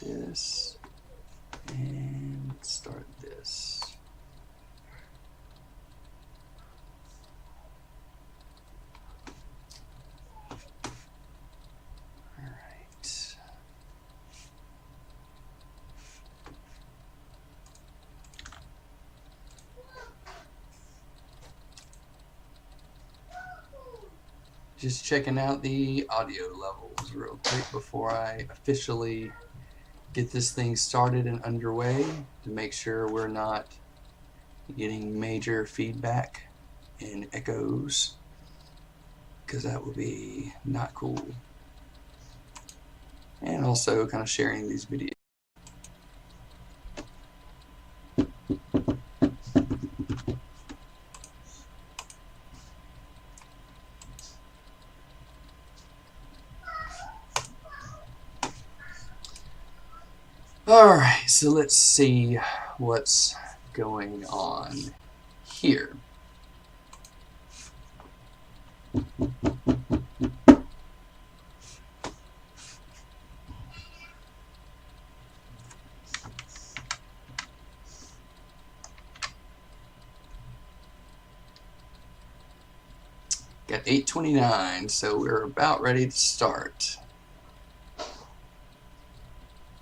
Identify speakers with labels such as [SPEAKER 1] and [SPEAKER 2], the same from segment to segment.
[SPEAKER 1] this and start this. All right. Just checking out the audio levels real quick before I officially get this thing started and underway to make sure we're not getting major feedback and echoes, because that would be not cool. And also kind of sharing these videos. Alright, so let's see what's going on here. Got 8:29, so we're about ready to start.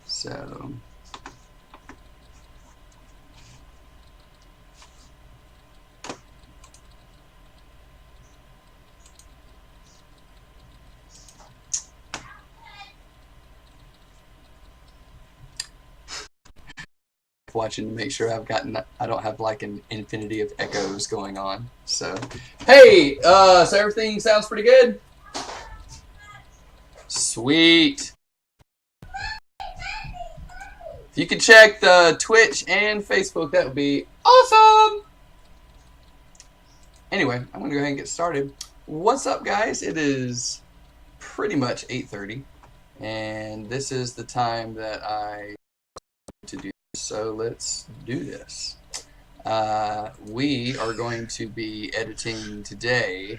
[SPEAKER 1] So watching to make sure I don't have like an infinity of echoes going on. So hey, so everything sounds pretty good? Sweet. If you could check the Twitch and Facebook, that would be awesome. Anyway, I'm gonna go ahead and get started. What's up, guys? It is pretty much 8:30, and this is the time that I to do. So let's do this. We are going to be editing today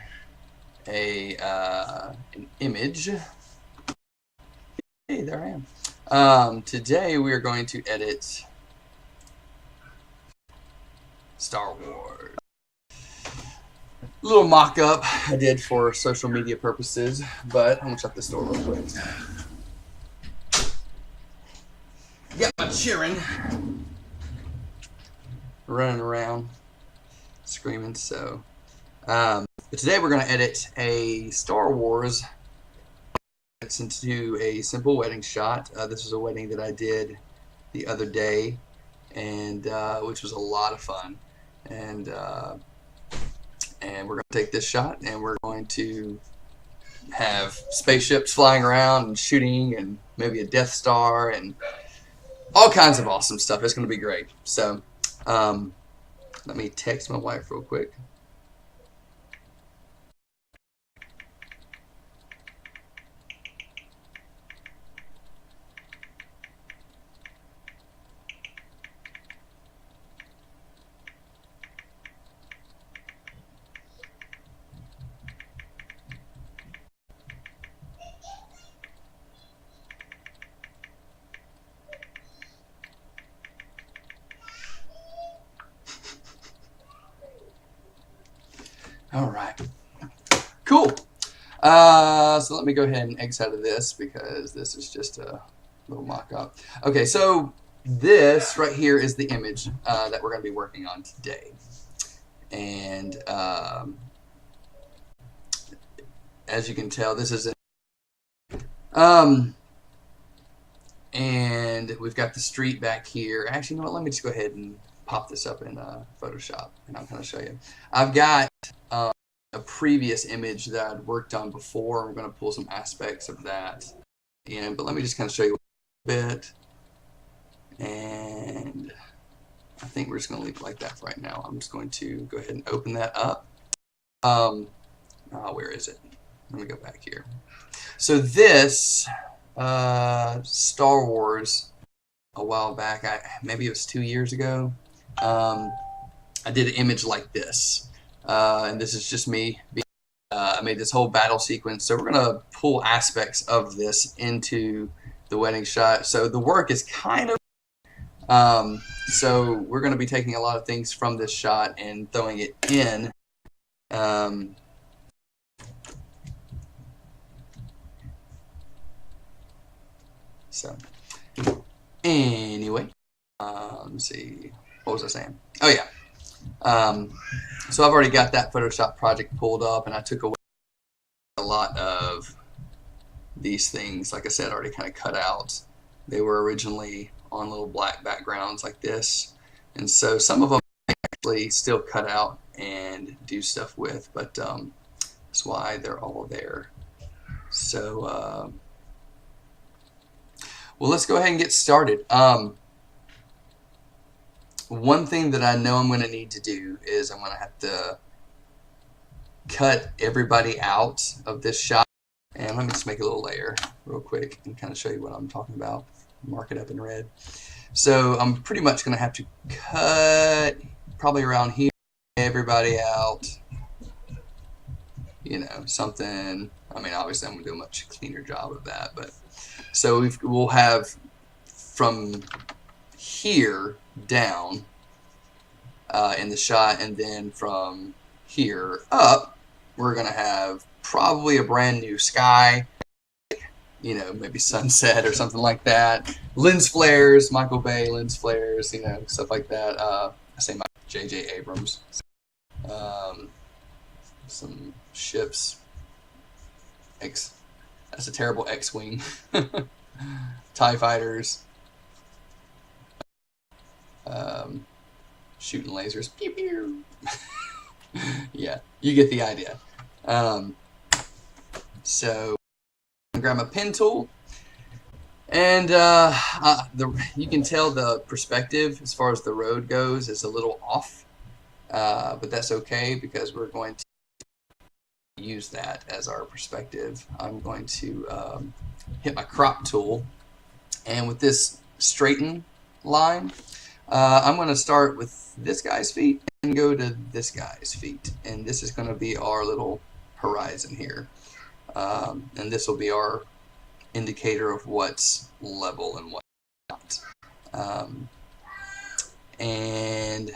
[SPEAKER 1] an image. Hey, there I am. Today we are going to edit Star Wars. A little mock-up I did for social media purposes, but I'm gonna shut this door real quick. Got my cheering running around screaming. So but today we're going to edit a Star Wars into a simple wedding shot. This was a wedding that I did the other day, and which was a lot of fun, and we're going to take this shot and we're going to have spaceships flying around and shooting and maybe a Death Star and all kinds of awesome stuff. It's going to be great. So let me text my wife real quick. All right, cool. So let me go ahead and exit out of this because this is just a little mock-up. Okay, so this right here is the image that we're going to be working on today. And as you can tell, this is and we've got the street back here. Actually, you know what? Let me just go ahead and pop this up in Photoshop, and I'll kind of show you. I've got a previous image that I'd worked on before. I'm going to pull some aspects of that in, but let me just kind of show you a bit. And I think we're just going to leave it like that for right now. I'm just going to go ahead and open that up. Where is it? Let me go back here. So this Star Wars, a while back, maybe it was 2 years ago, I did an image like this. And this is just me. I made this whole battle sequence. So we're going to pull aspects of this into the wedding shot. So the work is kind of so we're going to be taking a lot of things from this shot and throwing it in. So anyway, let's see, what was I saying? Oh yeah. So I've already got that Photoshop project pulled up, and I took away a lot of these things. Like I said, already kind of cut out. They were originally on little black backgrounds like this, and so some of them I actually still cut out and do stuff with, but that's why they're all there. So well, let's go ahead and get started. One thing that I know I'm going to need to do is I'm going to have to cut everybody out of this shot. And let me just make a little layer real quick and kind of show you what I'm talking about. Mark it up in red. So I'm pretty much going to have to cut probably around here, everybody out. You know, something. I mean, obviously I'm going to do a much cleaner job of that. But so we'll have from here down in the shot, and then from here up, we're going to have probably a brand new sky, you know, maybe sunset or something like that. Lens flares, Michael Bay lens flares, you know, stuff like that. I say my J.J. Abrams. Some ships. That's a terrible X-Wing. TIE fighters. Shooting lasers. Pew pew. Yeah, you get the idea. So I'm gonna grab my pen tool, and you can tell the perspective as far as the road goes is a little off, but that's okay because we're going to use that as our perspective. I'm going to hit my crop tool, and with this straighten line, I'm going to start with this guy's feet and go to this guy's feet, and this is going to be our little horizon here, and this will be our indicator of what's level and what's not. And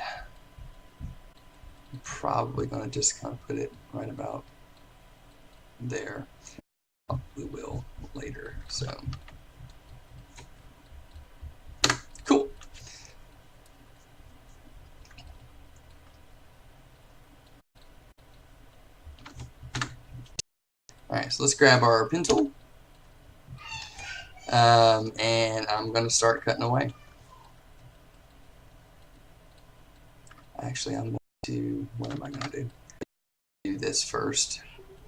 [SPEAKER 1] I'm probably going to just kind of put it right about there. We will later. So cool. Alright, so let's grab our pen tool, and I'm going to start cutting away. Actually, I'm going to, what am I going to do? Do this first.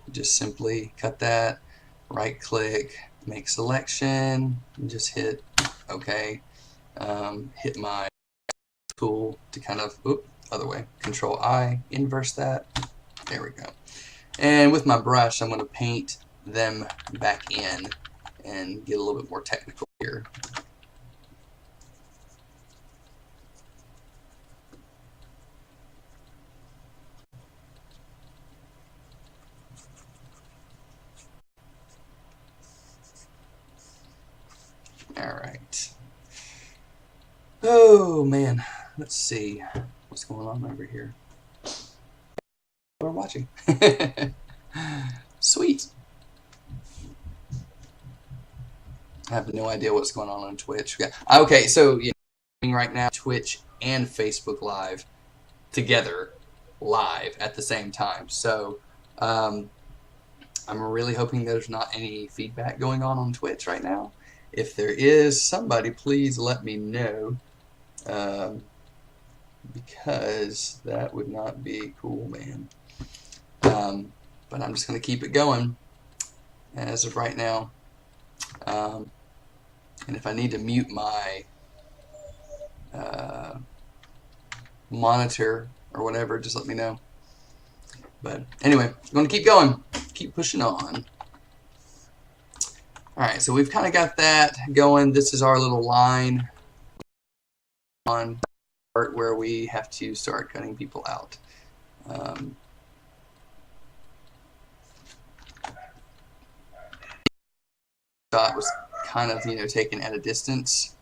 [SPEAKER 1] Just simply cut that, right click, make selection, and just hit OK. Hit my tool to kind of, other way, Control I, inverse that. There we go. And with my brush, I'm going to paint them back in and get a little bit more technical here. Alright. Oh man, let's see what's going on over here. We're watching. Sweet. I have no idea what's going on Twitch. Okay, so you know, right now Twitch and Facebook Live together live at the same time. So I'm really hoping there's not any feedback going on Twitch right now. If there is, somebody please let me know, because that would not be cool, man. But I'm just going to keep it going as of right now. And if I need to mute my monitor or whatever, just let me know. But anyway, I'm going to keep going, keep pushing on. Alright, so we've kind of got that going. This is our little line on part where we have to start cutting people out. Shot was kind of, taken at a distance.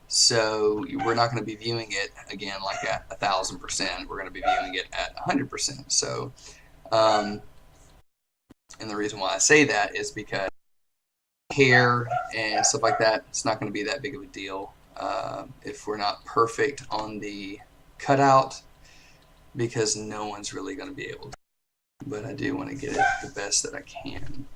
[SPEAKER 1] So we're not going to be viewing it again like at 1,000%. We're going to be viewing it at 100%. So, and the reason why I say that is because hair and stuff like that, it's not going to be that big of a deal if we're not perfect on the cutout, because no one's really going to be able to. But I do want to get it the best that I can.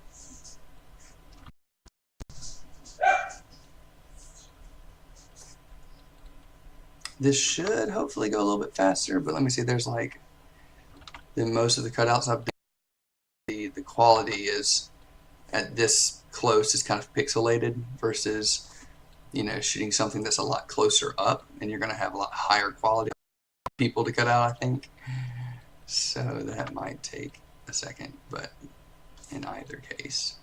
[SPEAKER 1] This should hopefully go a little bit faster, but let me see, there's like, in most of the cutouts I've done, the quality is at this close is kind of pixelated versus, shooting something that's a lot closer up, and you're going to have a lot higher quality people to cut out, I think. So that might take a second, but in either case.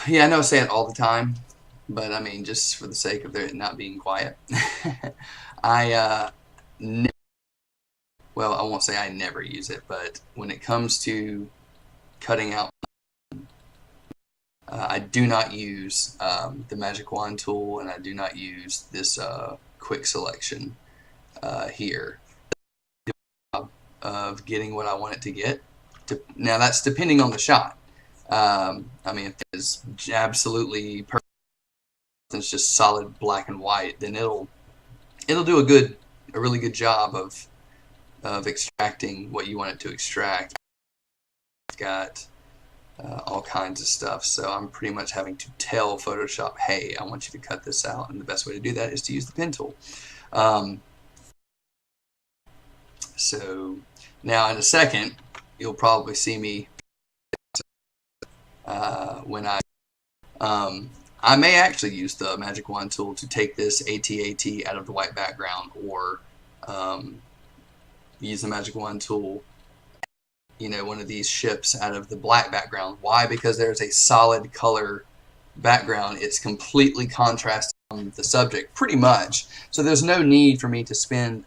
[SPEAKER 1] Yeah, I know I say it all the time, but I mean, just for the sake of it not being quiet, I well, I won't say I never use it, but when it comes to cutting out, I do not use the magic wand tool, and I do not use this quick selection here of getting what I want it to get. Now that's depending on the shot. I mean, if it's absolutely perfect, it's just solid black and white, then it'll do a really good job of extracting what you want it to extract. It's got all kinds of stuff, so I'm pretty much having to tell Photoshop, hey, I want you to cut this out, and the best way to do that is to use the pen tool. So now in a second, you'll probably see me when I may actually use the magic wand tool to take this AT-AT out of the white background, or use the magic wand tool, one of these ships out of the black background. Why? Because there's a solid color background. It's completely contrasted on the subject, pretty much. So there's no need for me to spend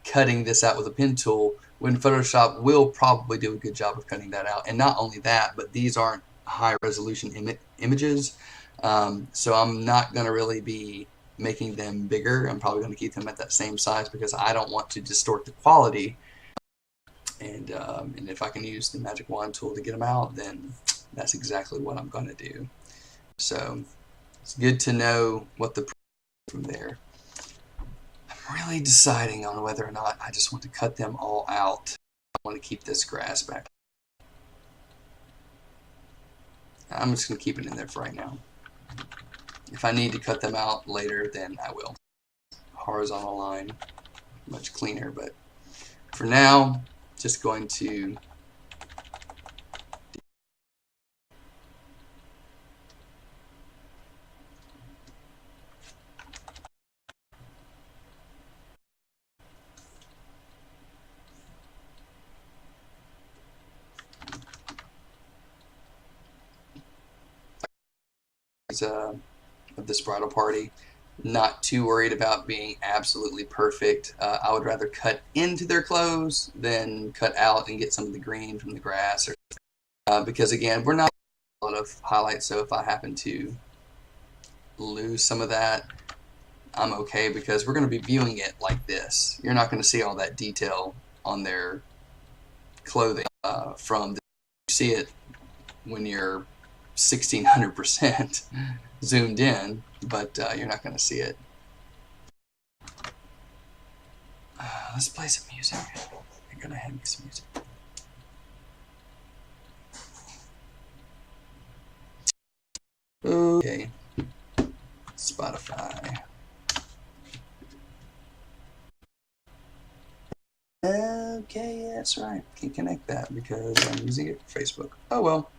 [SPEAKER 1] cutting this out with a pen tool, when Photoshop will probably do a good job of cutting that out. And not only that, but these aren't high resolution images, so I'm not going to really be making them bigger. I'm probably going to keep them at that same size because I don't want to distort the quality. And if I can use the magic wand tool to get them out, then that's exactly what I'm going to do. So it's good to know what the from there. I'm really deciding on whether or not I just want to cut them all out. I want to keep this grass back. I'm just going to keep it in there for right now. If I need to cut them out later, then I will. Horizontal line, much cleaner, but for now, just going to of this bridal party. Not too worried about being absolutely perfect. I would rather cut into their clothes than cut out and get some of the green from the grass, or because again, we're not a lot of highlights, so if I happen to lose some of that, I'm okay, because we're going to be viewing it like this. You're not going to see all that detail on their clothing from the, you see it when you're 1600% zoomed in, but you're not going to see it. Let's play some music. I'm going to hand me some music. Okay. Spotify. Okay, yeah, that's right. Can't connect that because I'm using it for Facebook. Oh well.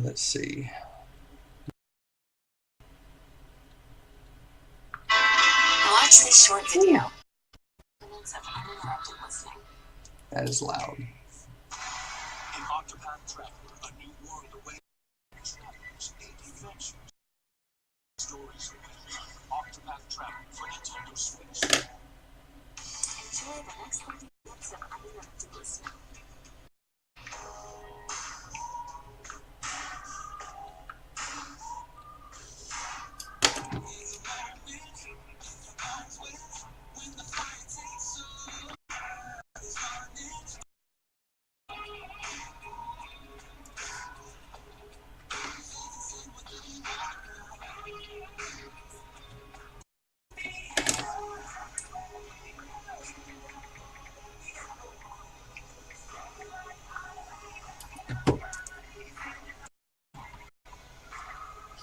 [SPEAKER 1] Let's see.
[SPEAKER 2] Watch this short video.
[SPEAKER 1] That is loud.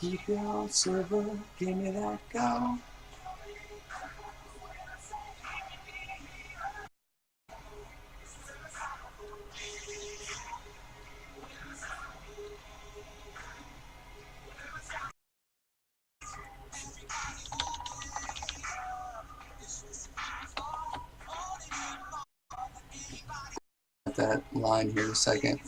[SPEAKER 1] Keep your silver, give me that gold. That line here in a second.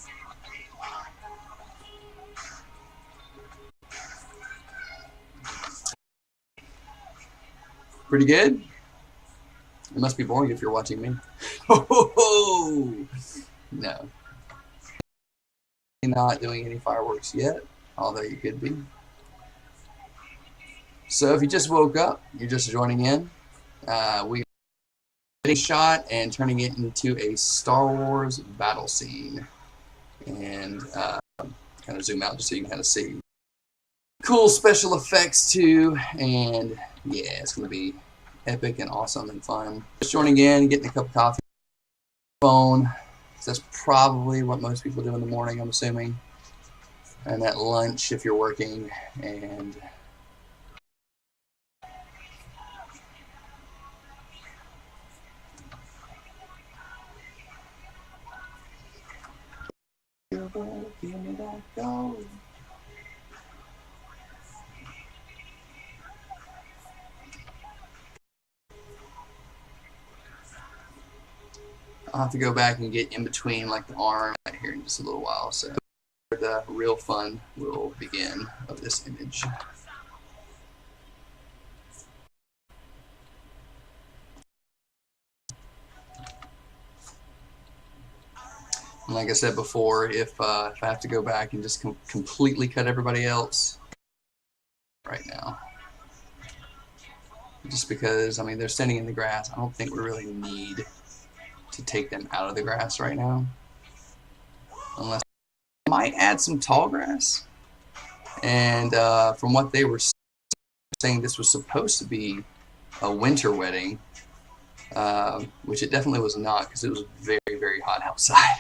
[SPEAKER 1] Pretty good? It must be boring if you're watching me. No. Not doing any fireworks yet, although you could be. So if you just woke up, you're just joining in, we a shot and turning it into a Star Wars battle scene. And kind of zoom out just so you can kind of see. Cool special effects too, and yeah, it's going to be epic and awesome and fun. Just joining in, getting a cup of coffee, phone. That's probably what most people do in the morning, I'm assuming. And at lunch if you're working, and give me that gold. I'll have to go back and get in between like the arm right here in just a little while, so the real fun will begin of this image. And like I said before, if I have to go back and just completely cut everybody else right now, just because, I mean, they're standing in the grass. I don't think we really need to take them out of the grass right now, unless I might add some tall grass. And from what they were saying, this was supposed to be a winter wedding, which it definitely was not, because it was very, very hot outside.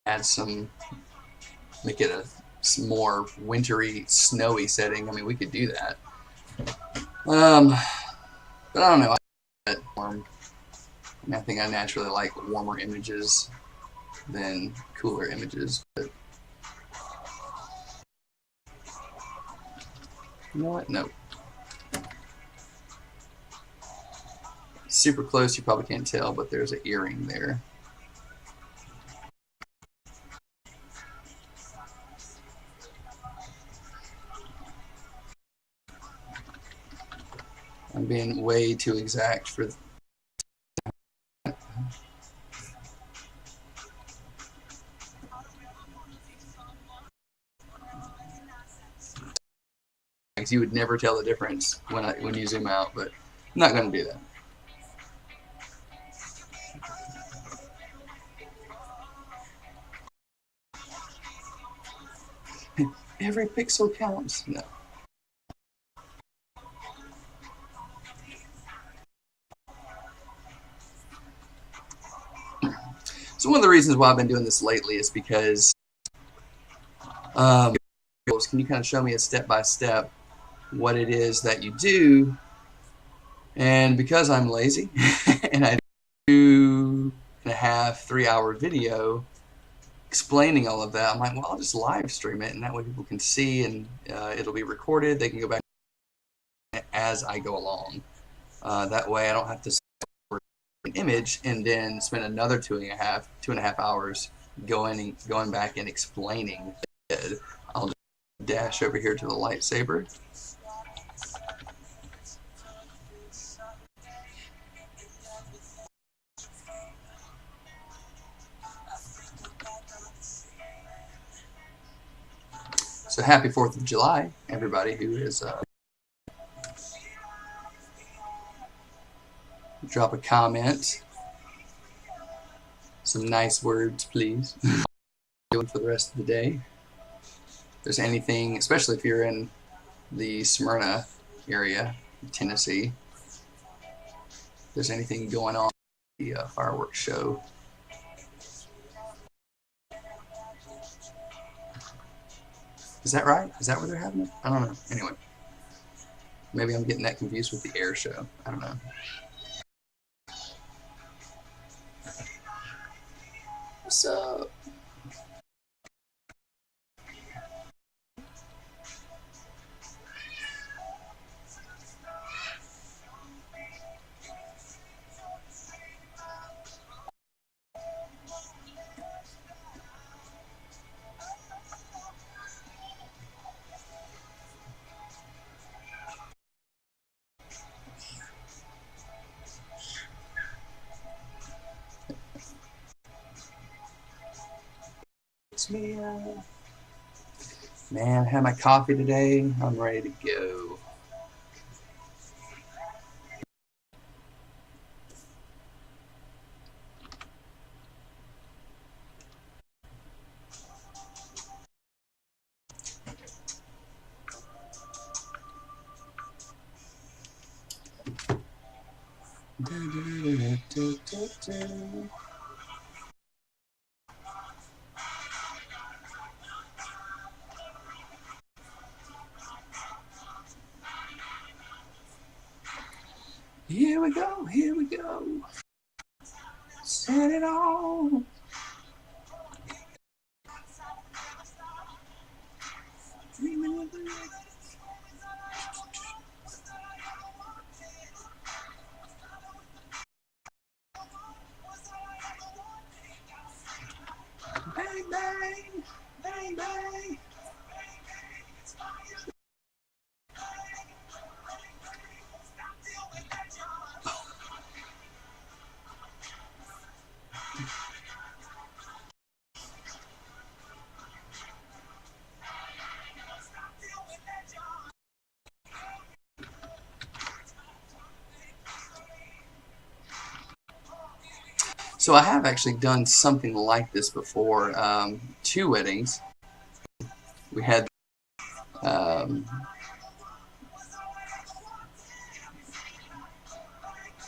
[SPEAKER 1] Add some, make it a more wintry, snowy setting. I mean, we could do that. But I don't know. I think I naturally like warmer images than cooler images. But you know what? No. Super close, you probably can't tell, but there's an earring there. I'm being way too exact for you would never tell the difference when you zoom out, but I'm not going to do that. Every pixel counts. No. So one of the reasons why I've been doing this lately is because can you kind of show me a step-by-step what it is that you do? And because I'm lazy and I do 2.5, 3-hour video explaining all of that, I'm like, well, I'll just live stream it, and that way people can see, and it'll be recorded. They can go back as I go along. That way I don't have to record an image and then spend another 2.5 hours going back and explaining it. I'll just dash over here to the lightsaber. So happy 4th of July, everybody who is drop a comment, some nice words, please. Doing for the rest of the day. If there's anything, especially if you're in the Smyrna area, Tennessee, if there's anything going on in the fireworks show. Is that right? Is that where they're having it? I don't know. Anyway, maybe I'm getting that confused with the air show. I don't know. What's up? It's me. Man, I had my coffee today. I'm ready to go. Here we go, here we go. Set it on. Bang, bang, bang, bang. So I have actually done something like this before. 2 weddings. We had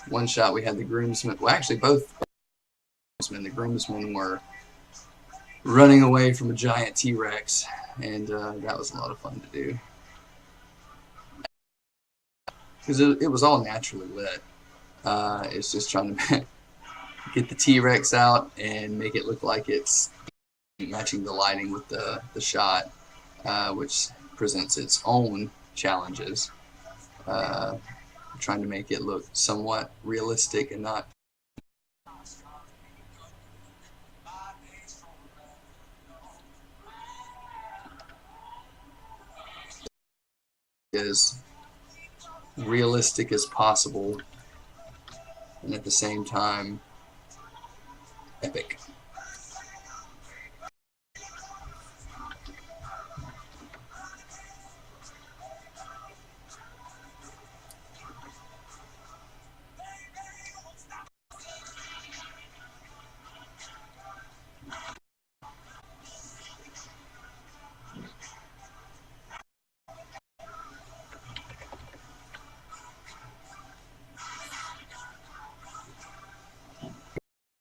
[SPEAKER 1] one shot. We had the groomsmen. Well, actually, both groomsmen. The groomsmen were running away from a giant T-Rex, and that was a lot of fun to do because it was all naturally lit. It's just trying to get the T-Rex out and make it look like it's matching the lighting with the shot, which presents its own challenges. Trying to make it look somewhat realistic and not as realistic as possible, and at the same time epic.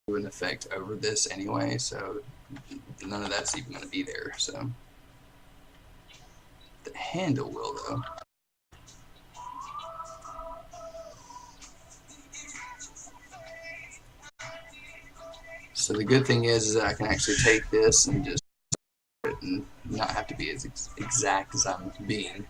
[SPEAKER 1] An effect over this anyway, so none of that's even going to be there. So the handle will, though. So the good thing is that I can actually take this and just it and not have to be as exact as I'm being.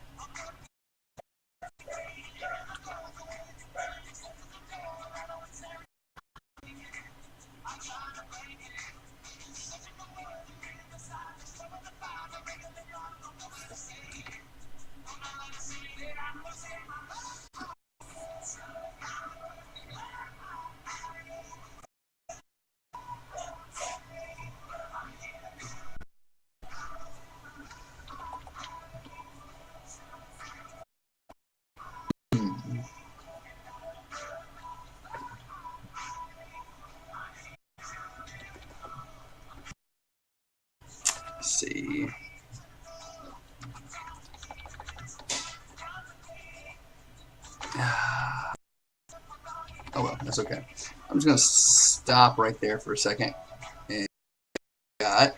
[SPEAKER 1] See. Oh well, that's okay. I'm just going to stop right there for a second. And got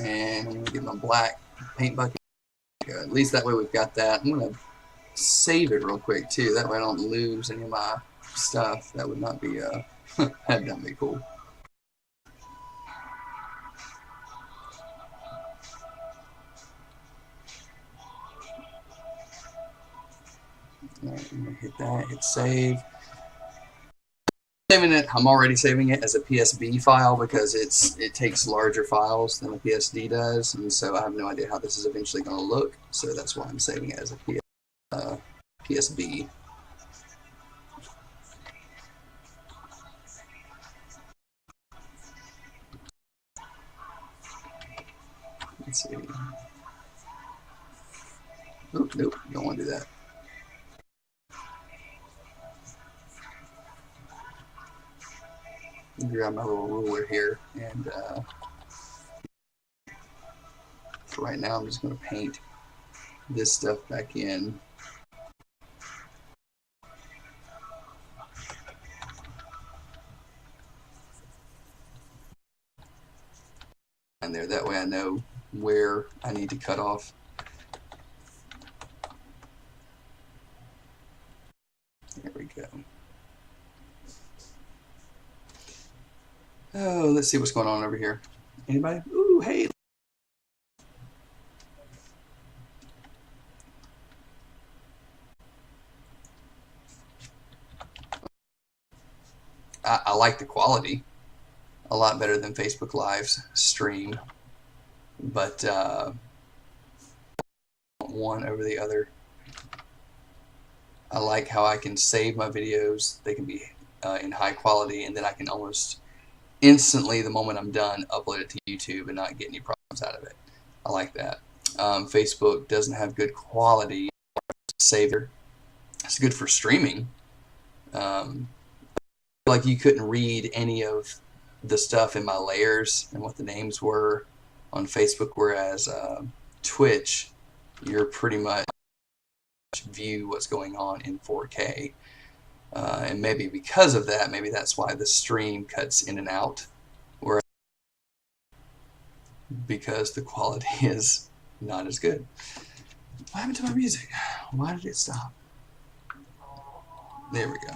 [SPEAKER 1] And I'm gonna get my black paint bucket. At least that way we've got that. I'm gonna save it real quick too. That way I don't lose any of my stuff. That would not be that'd not be cool. Alright, I'm gonna hit that, hit save. Saving it, I'm already saving it as a PSB file because it takes larger files than a PSD does, and so I have no idea how this is eventually going to look. So that's why I'm saving it as a PSB. Let's see. Nope, nope, don't want to do that. Grab my little ruler here, and for right now I'm just going to paint this stuff back in. And there, that way I know where I need to cut off. There we go. Oh, let's see what's going on over here. Anybody? Ooh, hey. I like the quality a lot better than Facebook Live's stream, but one over the other. I like how I can save my videos. They can be in high quality, and then I can almost instantly, the moment I'm done, upload it to YouTube and not get any problems out of it. I like that. Facebook doesn't have good quality saver. It's good for streaming. Like you couldn't read any of the stuff in my layers and what the names were on Facebook, whereas Twitch, you're pretty much view what's going on in 4K. And maybe because of that, maybe that's why the stream cuts in and out, where because the quality is not as good. What happened to my music? Why did it stop? There we go.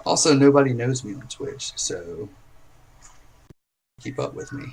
[SPEAKER 1] Also, nobody knows me on Twitch, so keep up with me.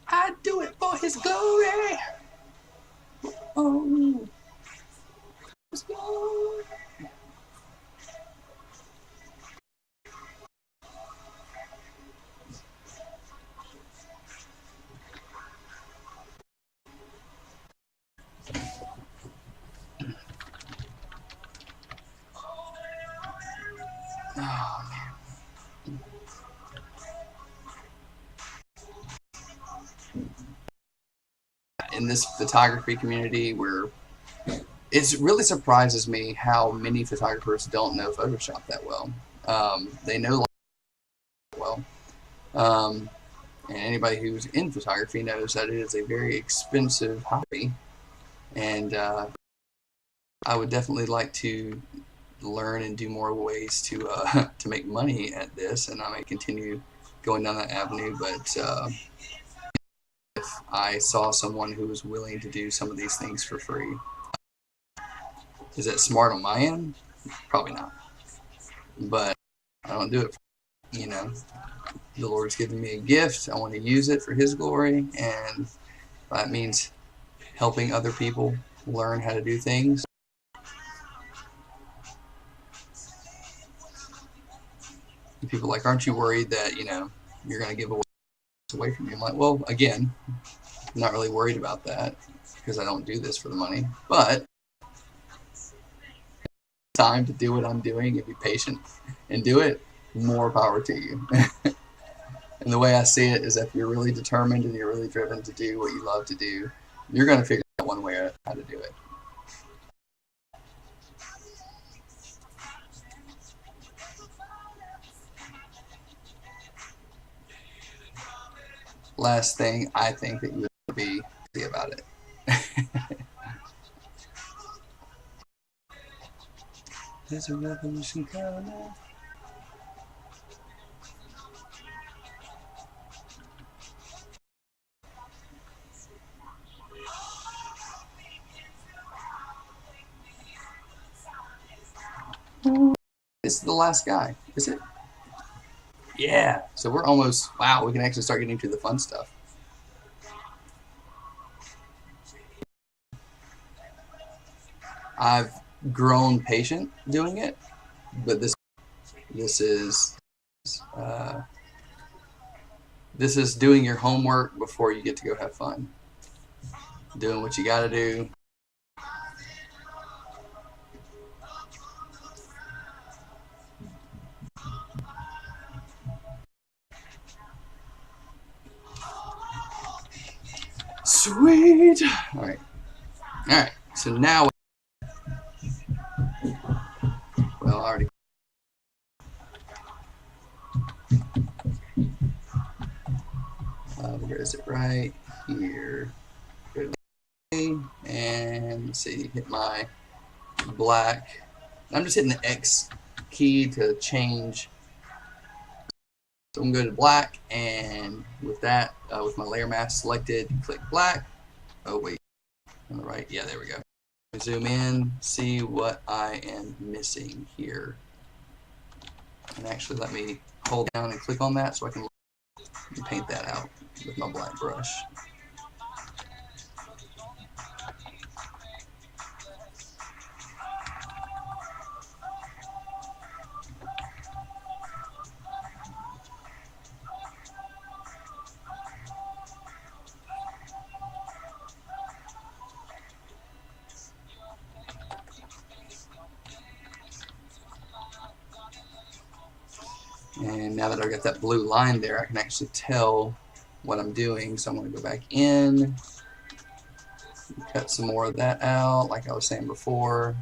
[SPEAKER 1] I do it for His glory. Oh, His glory. Oh, man. In this photography community, where it really surprises me how many photographers don't know Photoshop that well. They know well, and anybody who's in photography knows that it is a very expensive hobby, and I would definitely like to learn and do more ways to to make money at this, and I may continue going down that avenue. But if I saw someone who was willing to do some of these things for free, is that smart on my end? Probably not. But I don't do it, you know. the Lord's given me a gift. I want to use it for His glory, and that means helping other people learn how to do things. And people are like, aren't you worried that, you know, you're going to give away from you? I'm like, well, again, I'm not really worried about that because I don't do this for the money. But time to do what I'm doing and be patient and do it, more power to you. And the way I see it is if you're really determined and you're really driven to do what you love to do, you're going to figure out one way how to do it. Last thing, I think that you would be about it. There's a revolution coming. This is the last guy, is it? Yeah. So we're almost, wow, we can actually start getting to the fun stuff. I've grown patient doing it, but this is doing your homework before you get to go have fun. Doing what you got to do. Sweet. All right. So now, well, I already. Where is it? Right here. Go to and let's see. Hit my black. I'm just hitting the X key to change. So I'm going to go to black, and with that, with my layer mask selected, click black. Oh wait, on the right. Yeah, there we go. Zoom in, see what I am missing here, and actually let me hold down and click on that so I can paint that out with my black brush. And now that I've got that blue line there, I can actually tell what I'm doing. So I'm going to go back in, cut some more of that out, like I was saying before.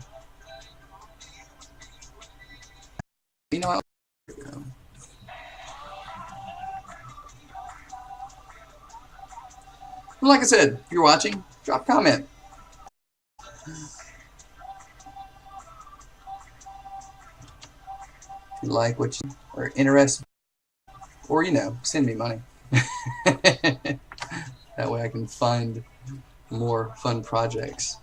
[SPEAKER 1] You know what? Well, like I said, if you're watching, drop a comment. If you like what you are interested, or, you know, send me money. That way I can fund more fun projects.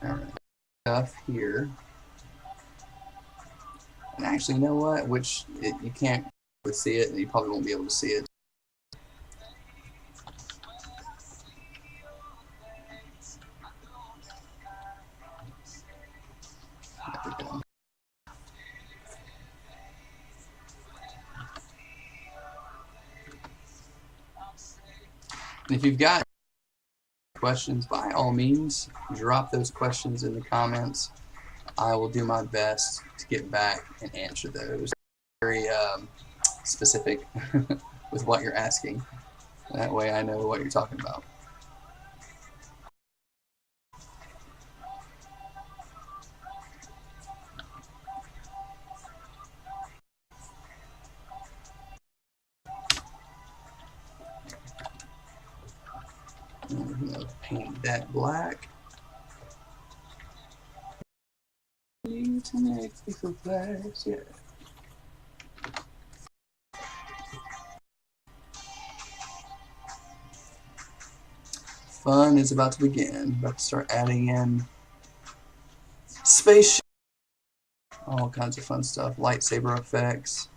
[SPEAKER 1] Alright, stuff here. And actually, you know what? You can't see it, and you probably won't be able to see it. There we go. And if you've got questions, by all means, drop those questions in the comments. I will do my best to get back and answer those. Very specific with what you're asking. That way I know what you're talking about. paint that black. You to make me feel blessed, yeah. Fun is about to begin. About to start adding in spaceship, all kinds of fun stuff, lightsaber effects,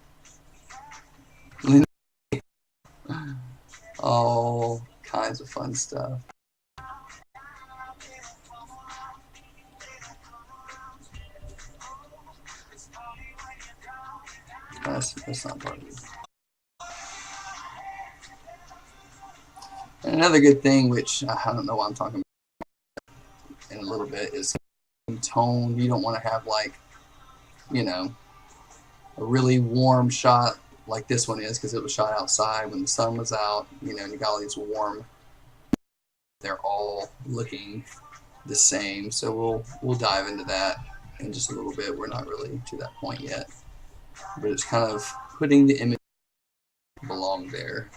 [SPEAKER 1] all kinds of fun stuff. That's not part of it. And another good thing, which I don't know why I'm talking about in a little bit, is tone. You don't want to have, like, you know, a really warm shot like this one is, because it was shot outside when the sun was out, you know, and you got all these warm, they're all looking the same. So we'll dive into that in just a little bit. We're not really to that point yet, but it's kind of putting the image belong there.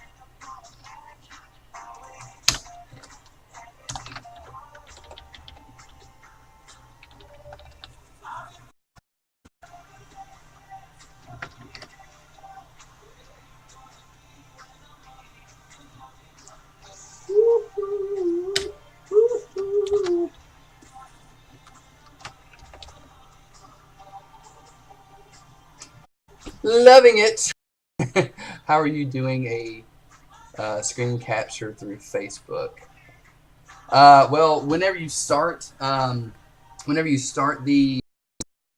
[SPEAKER 1] Loving it. How are you doing a screen capture through Facebook? Well, whenever you start the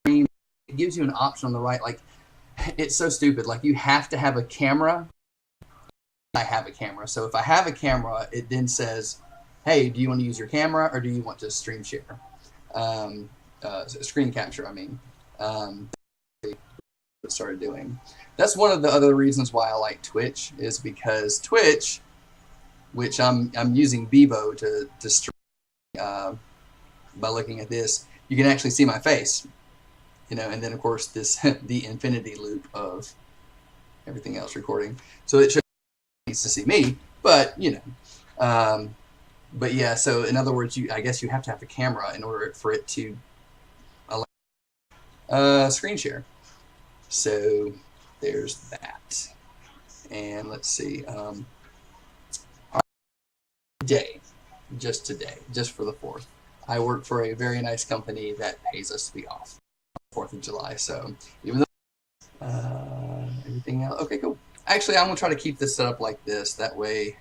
[SPEAKER 1] stream, it gives you an option on the right. Like, it's so stupid. Like, you have to have a camera. I have a camera. So if I have a camera, it then says, hey, do you want to use your camera or do you want to stream share? Screen capture, I mean. Started doing. That's one of the other reasons why I like Twitch, is because Twitch, which I'm using Bevo to stream by looking at this, you can actually see my face, you know, and then of course this the infinity loop of everything else recording. So it needs to see me, but you know, but yeah. So in other words, I guess you have to have a camera in order for it to allow screen share. So there's that. And let's see. Today, just for the 4th, I work for a very nice company that pays us to be off 4th of July. So even though everything else, okay, cool. Actually, I'm gonna try to keep this set up like this. That way,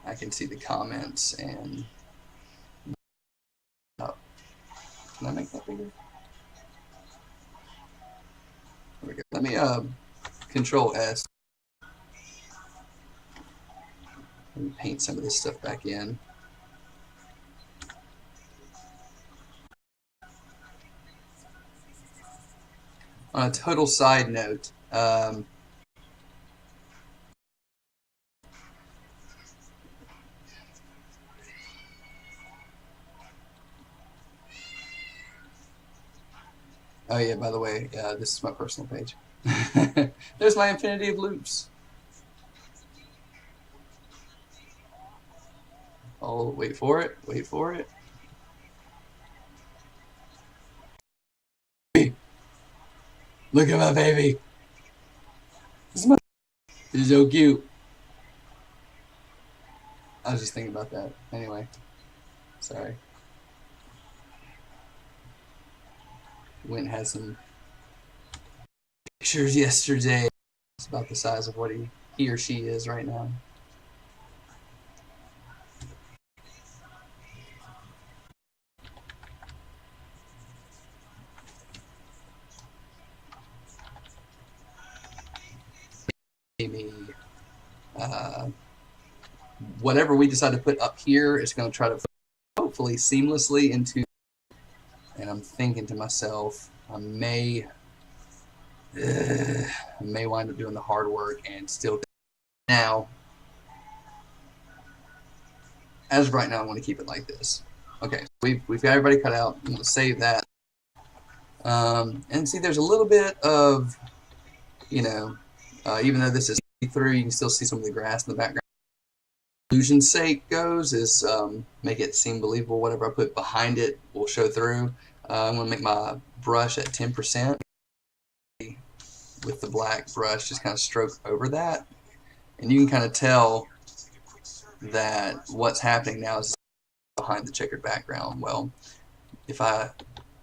[SPEAKER 1] I can see the comments and. Can I make that bigger? There we go. Let me Control S. Let me paint some of this stuff back in. On a total side note, oh yeah, by the way, this is my personal page. There's my infinity of loops. Oh, wait for it. Wait for it. Look at my baby. This is so cute. I was just thinking about that. Anyway, sorry. Went and had some pictures yesterday. It's about the size of what he or she is right now. Maybe whatever we decide to put up here is going to try to hopefully seamlessly into. And I'm thinking to myself, I may wind up doing the hard work and still. Now, as of right now, I want to keep it like this. Okay, we've got everybody cut out. I'm going to save that. And see, there's a little bit of, you know, even though this is through, you can still see some of the grass in the background. illusion's sake goes is make it seem believable. Whatever I put behind it will show through. I'm going to make my brush at 10%. With the black brush, just kind of stroke over that. And you can kind of tell that what's happening now is behind the checkered background. Well, if I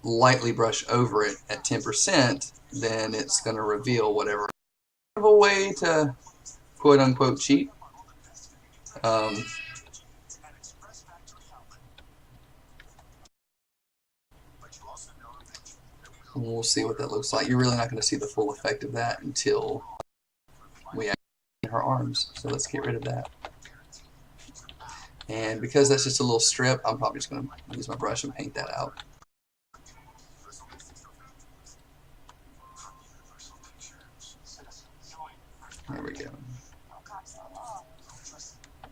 [SPEAKER 1] lightly brush over it at 10%, then it's going to reveal whatever. A way to quote unquote cheat. We'll see what that looks like. You're really not going to see the full effect of that until we add her arms. So let's get rid of that. And because that's just a little strip, I'm probably just going to use my brush and paint that out. There we go.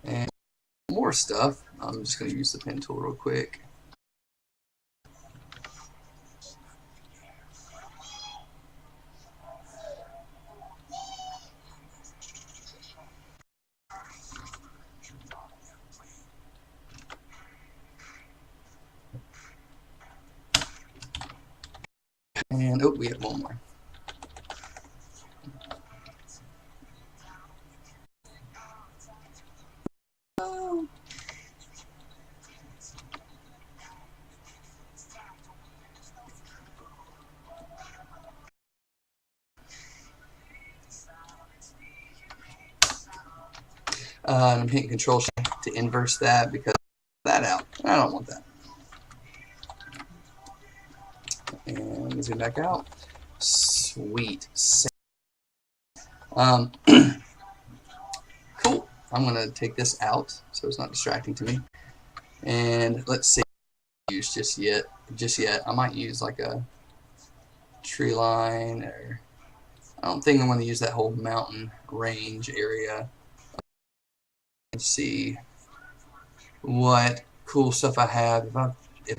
[SPEAKER 1] And more stuff. I'm just going to use the pen tool real quick. And oh, we have one more. I'm hitting Control Shift to inverse that because that out. I don't want that. And zoom back out. Sweet. Cool. I'm gonna take this out so it's not distracting to me. And let's see. Use just yet. I might use like a tree line, or I don't think I'm gonna use that whole mountain range area. Let's see what cool stuff I have. If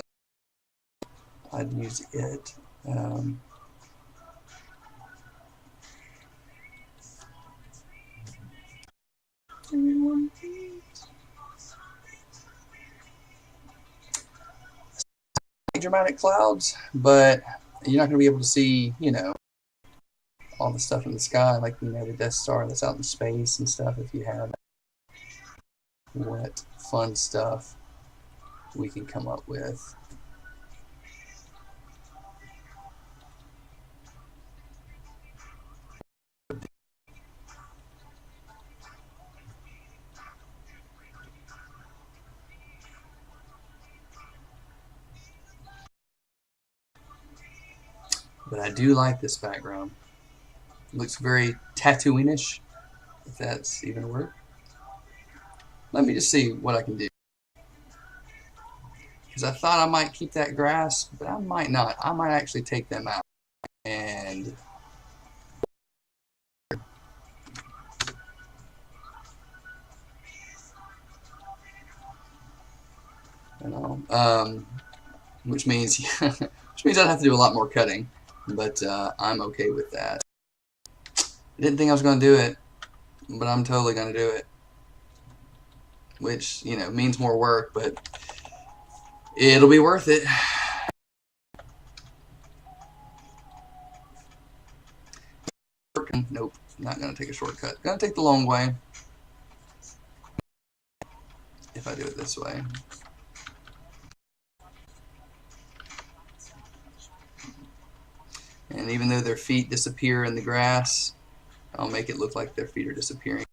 [SPEAKER 1] I'd use it. Dramatic clouds, but you're not going to be able to see, you know, all the stuff in the sky, like, you know, the Death Star that's out in space and stuff. If you have what fun stuff we can come up with. But I do like this background. It looks very Tatooine-ish, if that's even a word. Let me just see what I can do. Because I thought I might keep that grass, but I might not. I might actually take them out. And you know, which means I'd have to do a lot more cutting, but I'm okay with that. I didn't think I was going to do it, but I'm totally going to do it. Which, you know, means more work, but it'll be worth it. Nope, not going to take a shortcut. Going to take the long way if I do it this way. And even though their feet disappear in the grass, I'll make it look like their feet are disappearing.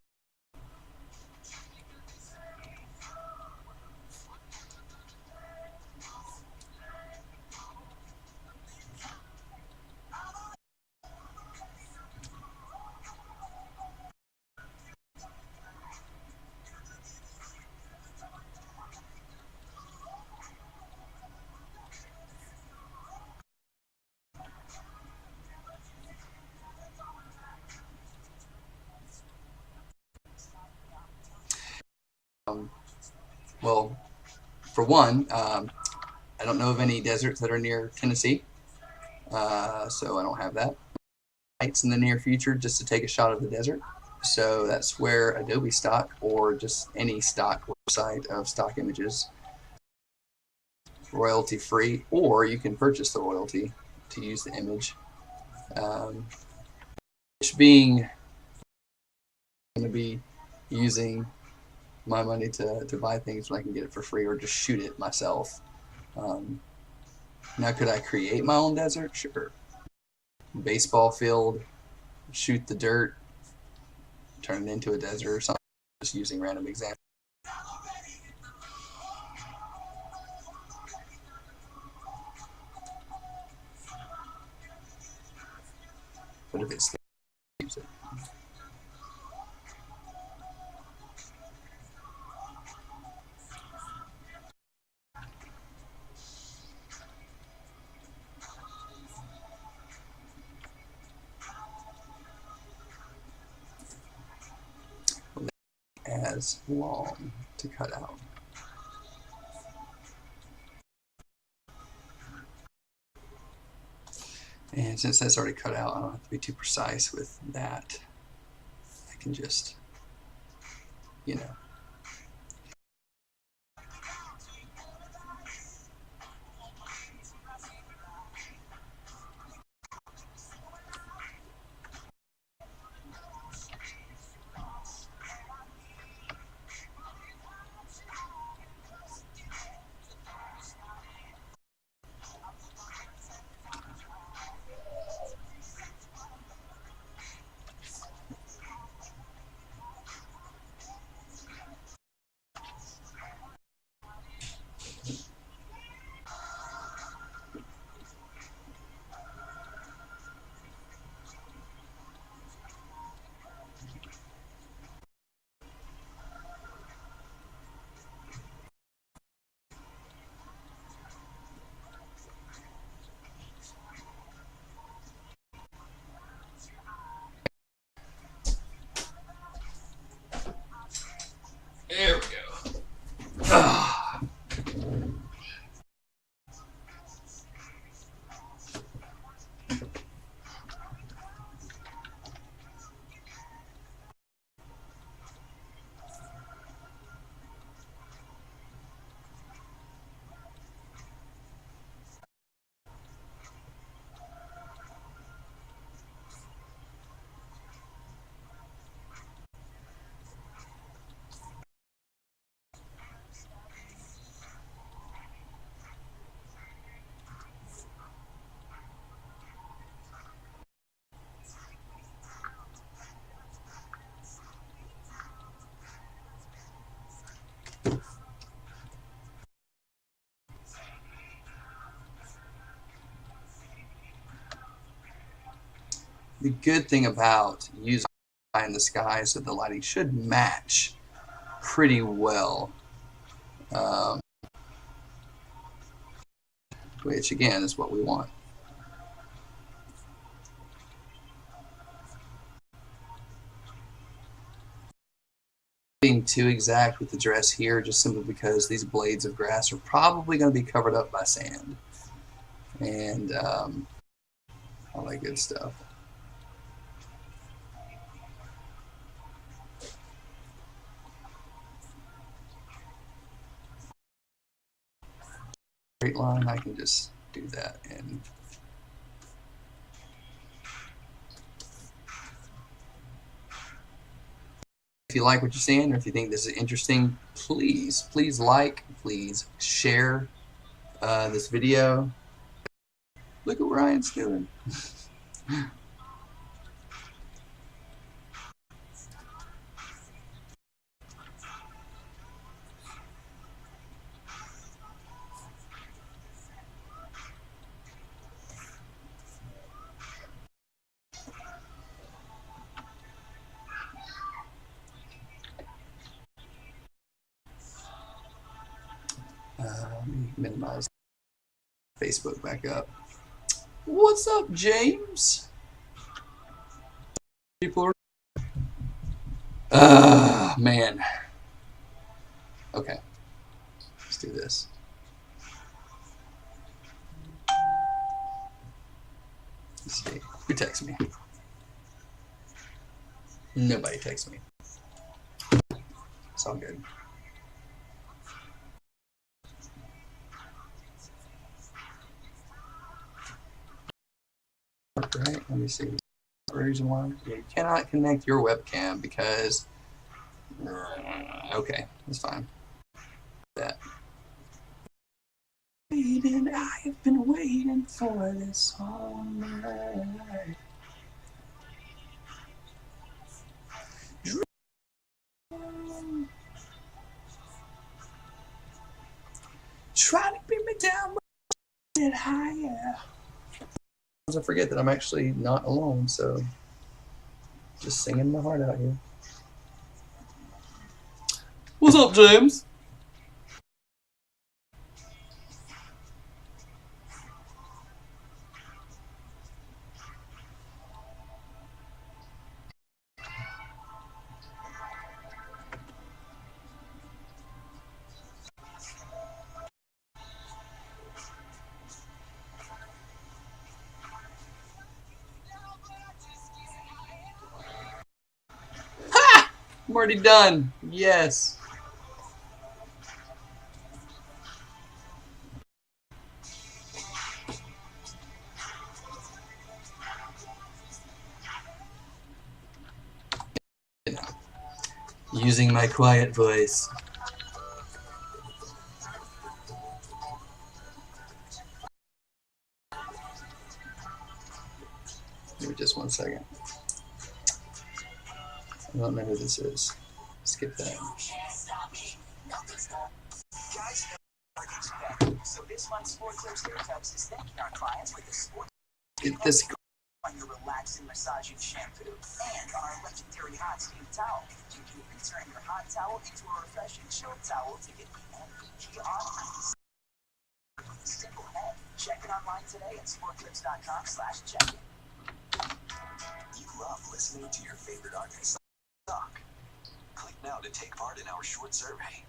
[SPEAKER 1] Well, for one, I don't know of any deserts that are near Tennessee, so I don't have that. Lights in the near future just to take a shot of the desert. So that's where Adobe Stock, or just any stock website of stock images, royalty free, or you can purchase the royalty to use the image. Which being going to be using my money to buy things when I can get it for free, or just shoot it myself. Now, could I create my own desert? Sure. Baseball field, shoot the dirt, turn it into a desert or something, just using random examples. But if it's use it. As long to cut out. And since that's already cut out, I don't have to be too precise with that. I can just, you know. There we go. The good thing about using in the sky is that the lighting should match pretty well, which again is what we want. Being too exact with the dress here, just simply because these blades of grass are probably going to be covered up by sand and all that good stuff. Straight line, I can just do that. And if you like what you're seeing, or if you think this is interesting, please like, please share this video. Look at what Ryan's doing. Minimize Facebook back up. What's up, James? People are... man. Okay. Let's do this. Let's see. Who texts me? Nobody texts me. It's all good. Right? Let me see. Reason why you cannot connect your webcam because. Okay, that's fine. That. I have been waiting for this all night. Try to bring me down, but higher. I forget that I'm actually not alone, so just singing my heart out here. What's up, James? I'm already done. Yes. Using my quiet voice. Give me just 1 second. I don't know who this is. Skip that. So this month's Sport Clips Haircuts is thanking our clients with the Sport. Get this on your relaxing massaging shampoo and our legendary hot steam towel. You can return your hot towel into a refreshing chilled towel to get the MVP on. Simple head. Check it online today at sportclips.com/check-in. You love listening to your favorite artists talk. Click now to take part in our short survey,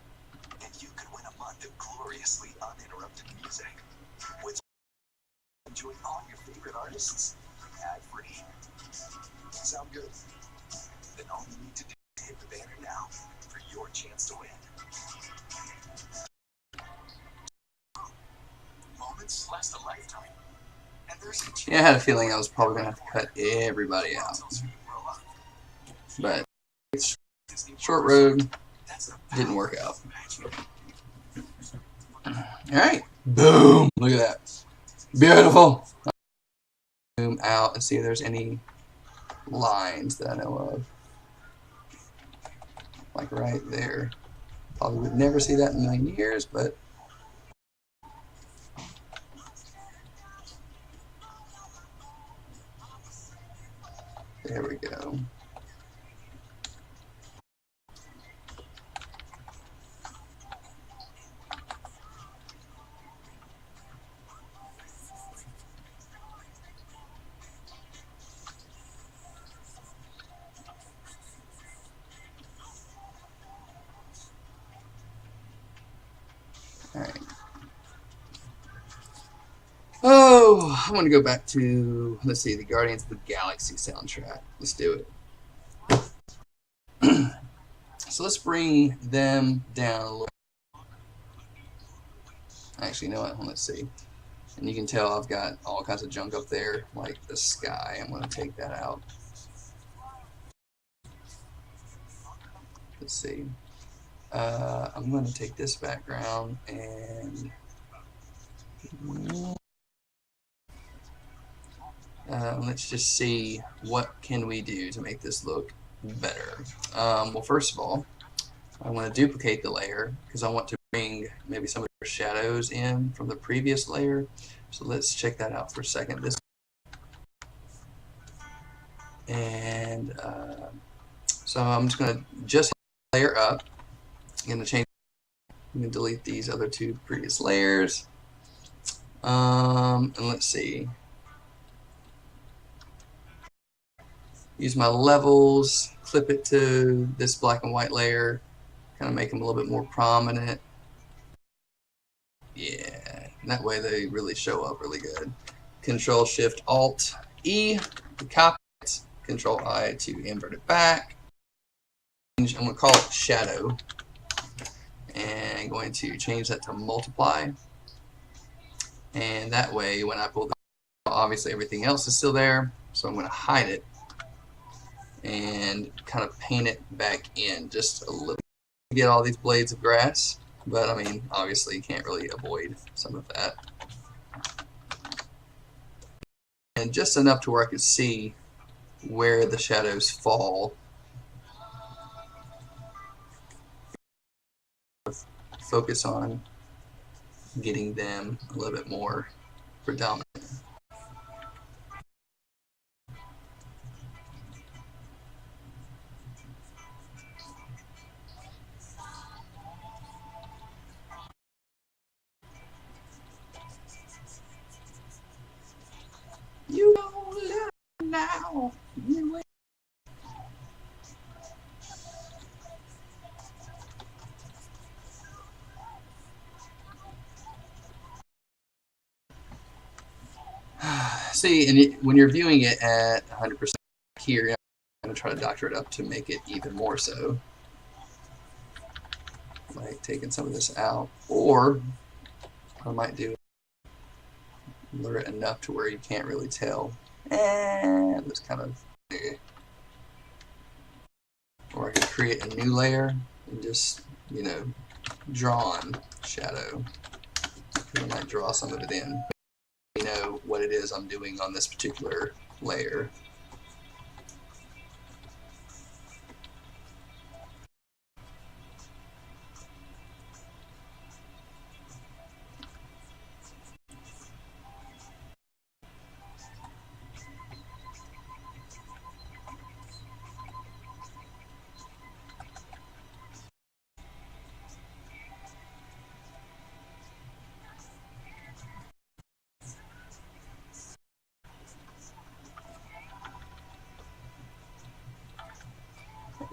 [SPEAKER 1] and you could win a month of gloriously uninterrupted music. With enjoy all your favorite artists ad-free. Sound good? Then all you need to do is hit the banner now for your chance to win. Moments last a lifetime. And there's I had a feeling I was probably going to have to cut everybody out. But short road didn't work out. Alright. Boom. Look at that. Beautiful. Zoom out and see if there's any lines that I know of. Like right there. Probably would never see that in a million years, but there we go. Alright. Oh, I want to go back to, let's see, the Guardians of the Galaxy soundtrack. Let's do it. So let's bring them down a little. Actually, you know what? Let's see. And you can tell I've got all kinds of junk up there, like the sky. I'm going to take that out. Let's see. I'm going to take this background and let's just see what can we do to make this look better. Well, first of all, I want to duplicate the layer because I want to bring maybe some of the shadows in from the previous layer. So let's check that out for a second. This and so I'm just going to just layer up. I'm going to change. I'm going to delete these other two previous layers. And let's see. Use my levels, clip it to this black and white layer, kind of make them a little bit more prominent. Yeah, that way they really show up really good. Control Shift Alt E to copy it, Control I to invert it back. I'm going to call it shadow, and I'm going to change that to multiply. And that way, when I pull the, obviously everything else is still there, so I'm going to hide it and kind of paint it back in just a little. Get all these blades of grass, but I mean, obviously you can't really avoid some of that. And just enough to where I could see where the shadows fall. Focus on getting them a little bit more predominant. You don't live now. You ain't. See, and when you're viewing it at 100% here, I'm going to try to doctor it up to make it even more so. Like taking some of this out, or I might do blur it enough to where you can't really tell. And it's kind of, or I can create a new layer and just, you know, draw on shadow. I might draw some of it in. You know what it is I'm doing on this particular layer.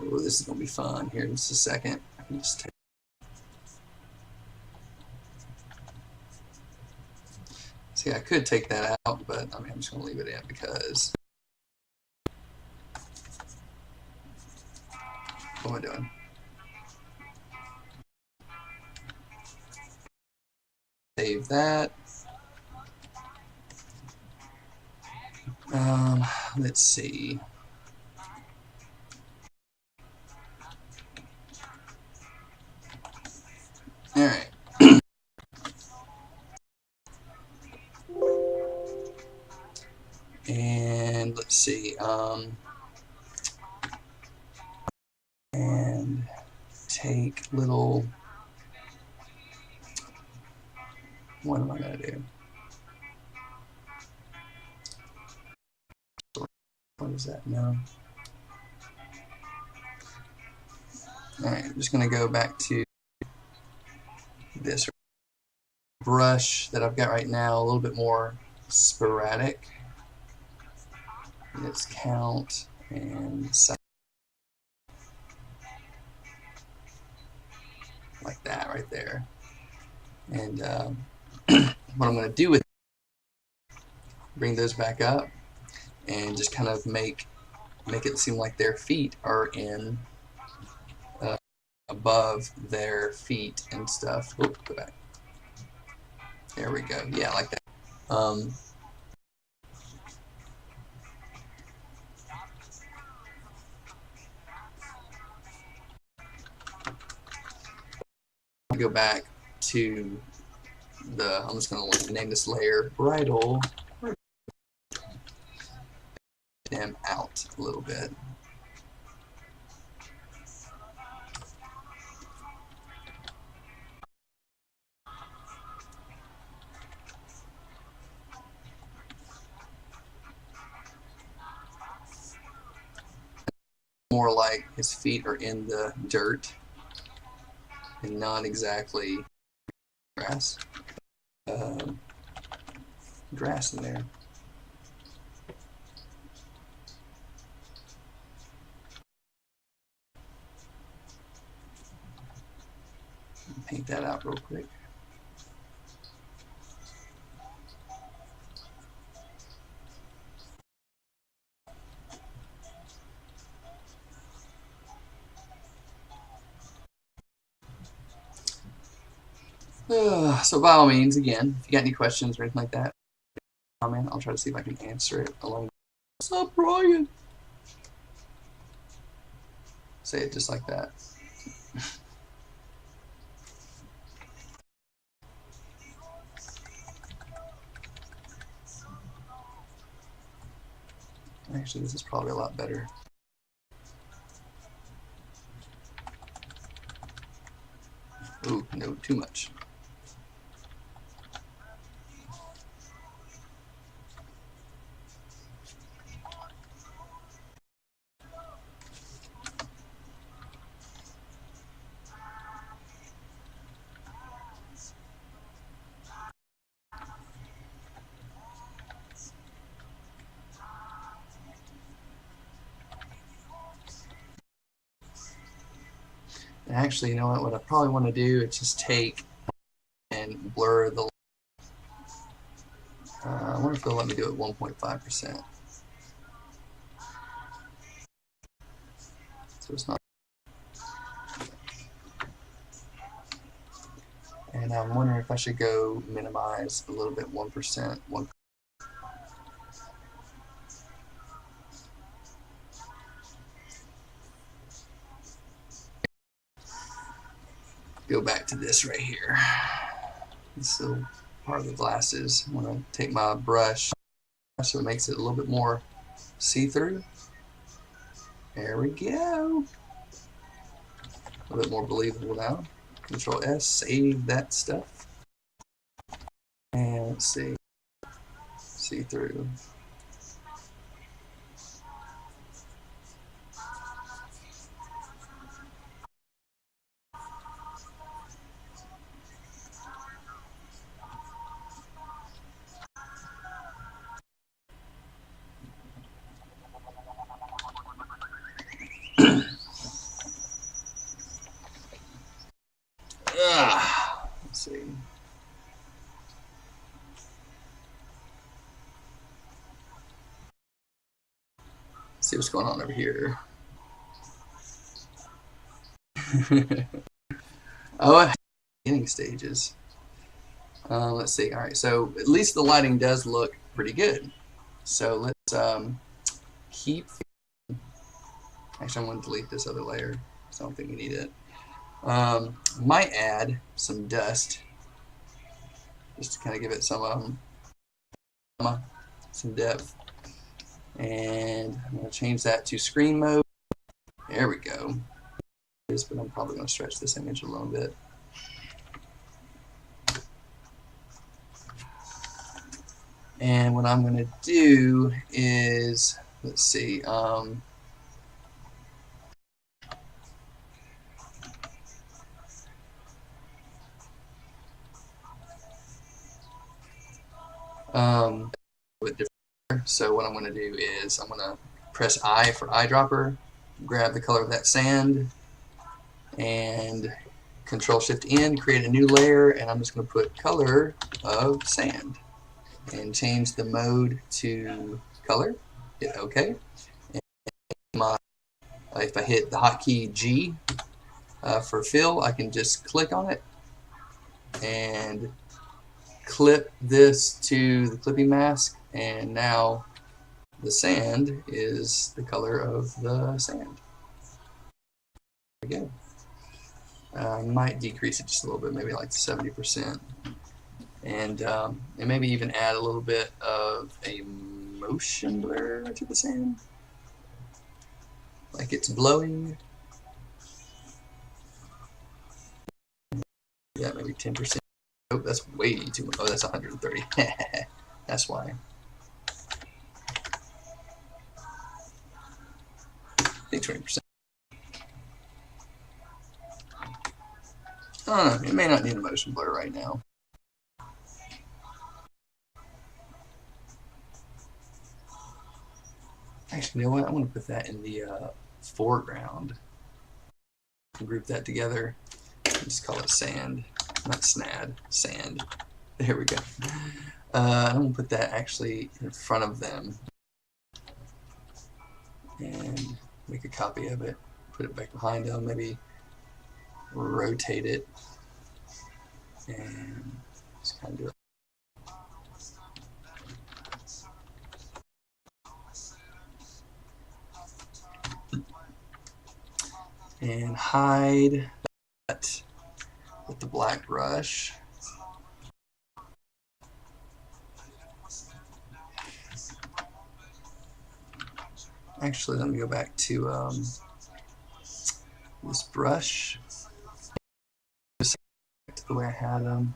[SPEAKER 1] Oh, this is going to be fun here in just a second. I can just take. See, I could take that out, but I mean, I'm just going to leave it in because. What am I doing? Save that. Let's see. All right. And let's see. And take little. What am I going to do? What is that? No. Alright, I'm just going to go back to this brush that I've got right now, a little bit more sporadic. Let's count and size. Like that right there. And what I'm going to do with it, bring those back up and just kind of make it seem like their feet are in above their feet and stuff. Oh, go back. There we go. Yeah, like that. Go back to the, I'm just going to name this layer bridle. Them out a little bit. More like his feet are in the dirt and not exactly grass. Grass in there. Paint that out real quick. So by all means, again, if you got any questions or anything like that, comment. I'll try to see if I can answer it along. What's up, Brian? Say it just like that. Actually, this is probably a lot better. Ooh, no, too much. And actually, you know what I probably want to do is just take and blur the. I wonder if they'll let me do it 1.5%. So it's not. And I'm wondering if I should go minimize a little bit, 1%. Go back to this right here. This little part of the glasses. I'm going to take my brush so it makes it a little bit more see-through. There we go. A little bit more believable now. Control S, save that stuff. And let's see. See-through. Let's see. See what's going on over here. Oh, beginning stages. Let's see. All right, so at least the lighting does look pretty good. So let's keep. Actually, I'm going to delete this other layer because I don't think we need it. Might add some dust just to kind of give it some depth. And I'm going to change that to screen mode. There we go. But I'm probably going to stretch this image a little bit. And what I'm going to do is, let's see, a bit different. So what I'm going to do is I'm going to press I for eyedropper, grab the color of that sand, and Control Shift N, create a new layer, and I'm just going to put color of sand and change the mode to color. Hit OK. And if I hit the hotkey G for fill, I can just click on it and clip this to the clipping mask, and now the sand is the color of the sand. There we go. I might decrease it just a little bit, maybe like 70%, and maybe even add a little bit of a motion blur to the sand, like it's blowing. Yeah, maybe 10%. Oh, that's way too much. Oh, that's 130. That's why. I think 20%. It may not need a motion blur right now. Actually, you know what? I'm going to put that in the foreground. Group that together. Just call it sand, not snad, sand. There we go. I'm going to put that actually in front of them and make a copy of it. Put it back behind them, maybe rotate it And just kind of do it. And hide that with the black brush. Actually, let me go back to this brush. Just the way I had them.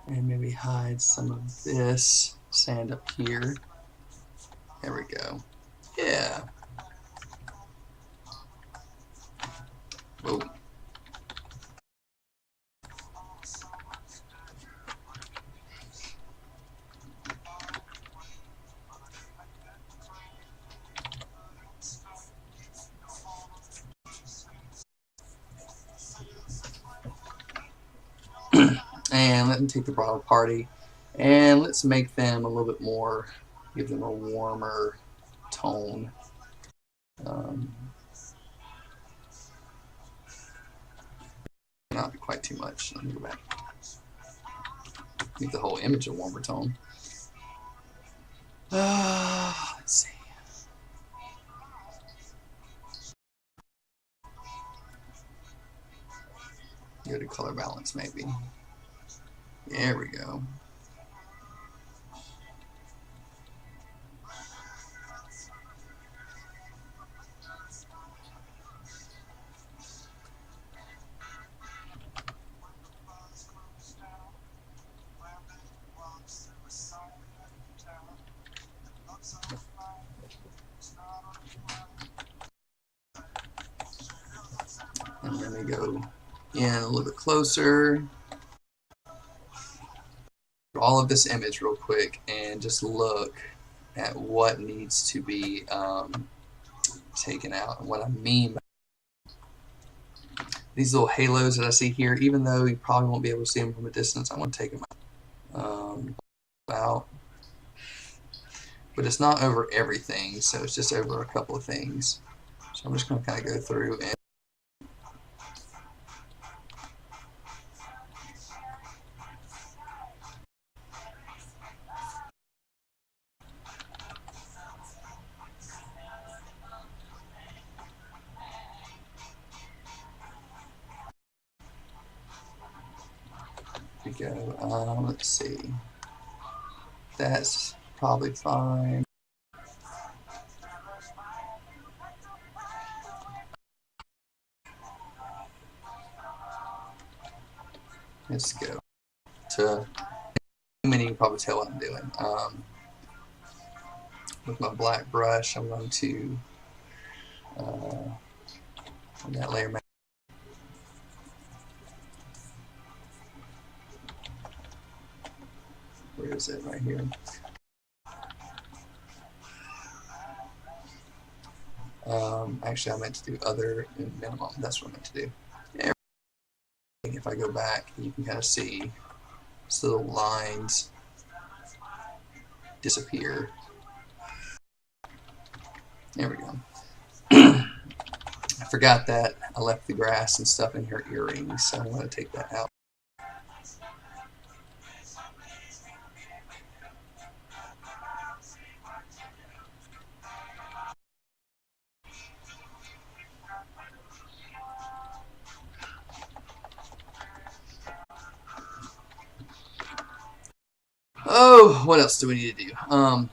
[SPEAKER 1] And maybe hide some of this sand up here. There we go. Yeah. Whoa. And let them take the bridal party. And let's make them a little bit more, give them a warmer tone. Not be quite too much. Let me go back. Make the whole image a warmer tone. Let's see. Go to color balance maybe. There we go. And then we go in a little bit closer. All of this image real quick and just look at what needs to be taken out. And what I mean by these little halos that I see here, even though you probably won't be able to see them from a distance, I'm going to take them out. But it's not over everything, so it's just over a couple of things. So I'm just going to kind of go through and go. Let's see. That's probably fine. Let's go to many. You can probably tell what I'm doing. With my black brush, I'm going to on that layer mask. Where is it? Right here. Actually, I meant to do other minimum. That's what I meant to do. If I go back, you can kind of see these little lines disappear. There we go. I forgot that I left the grass and stuff in her earrings, so I'm going to take that out. Oh, what else do we need to do? Well,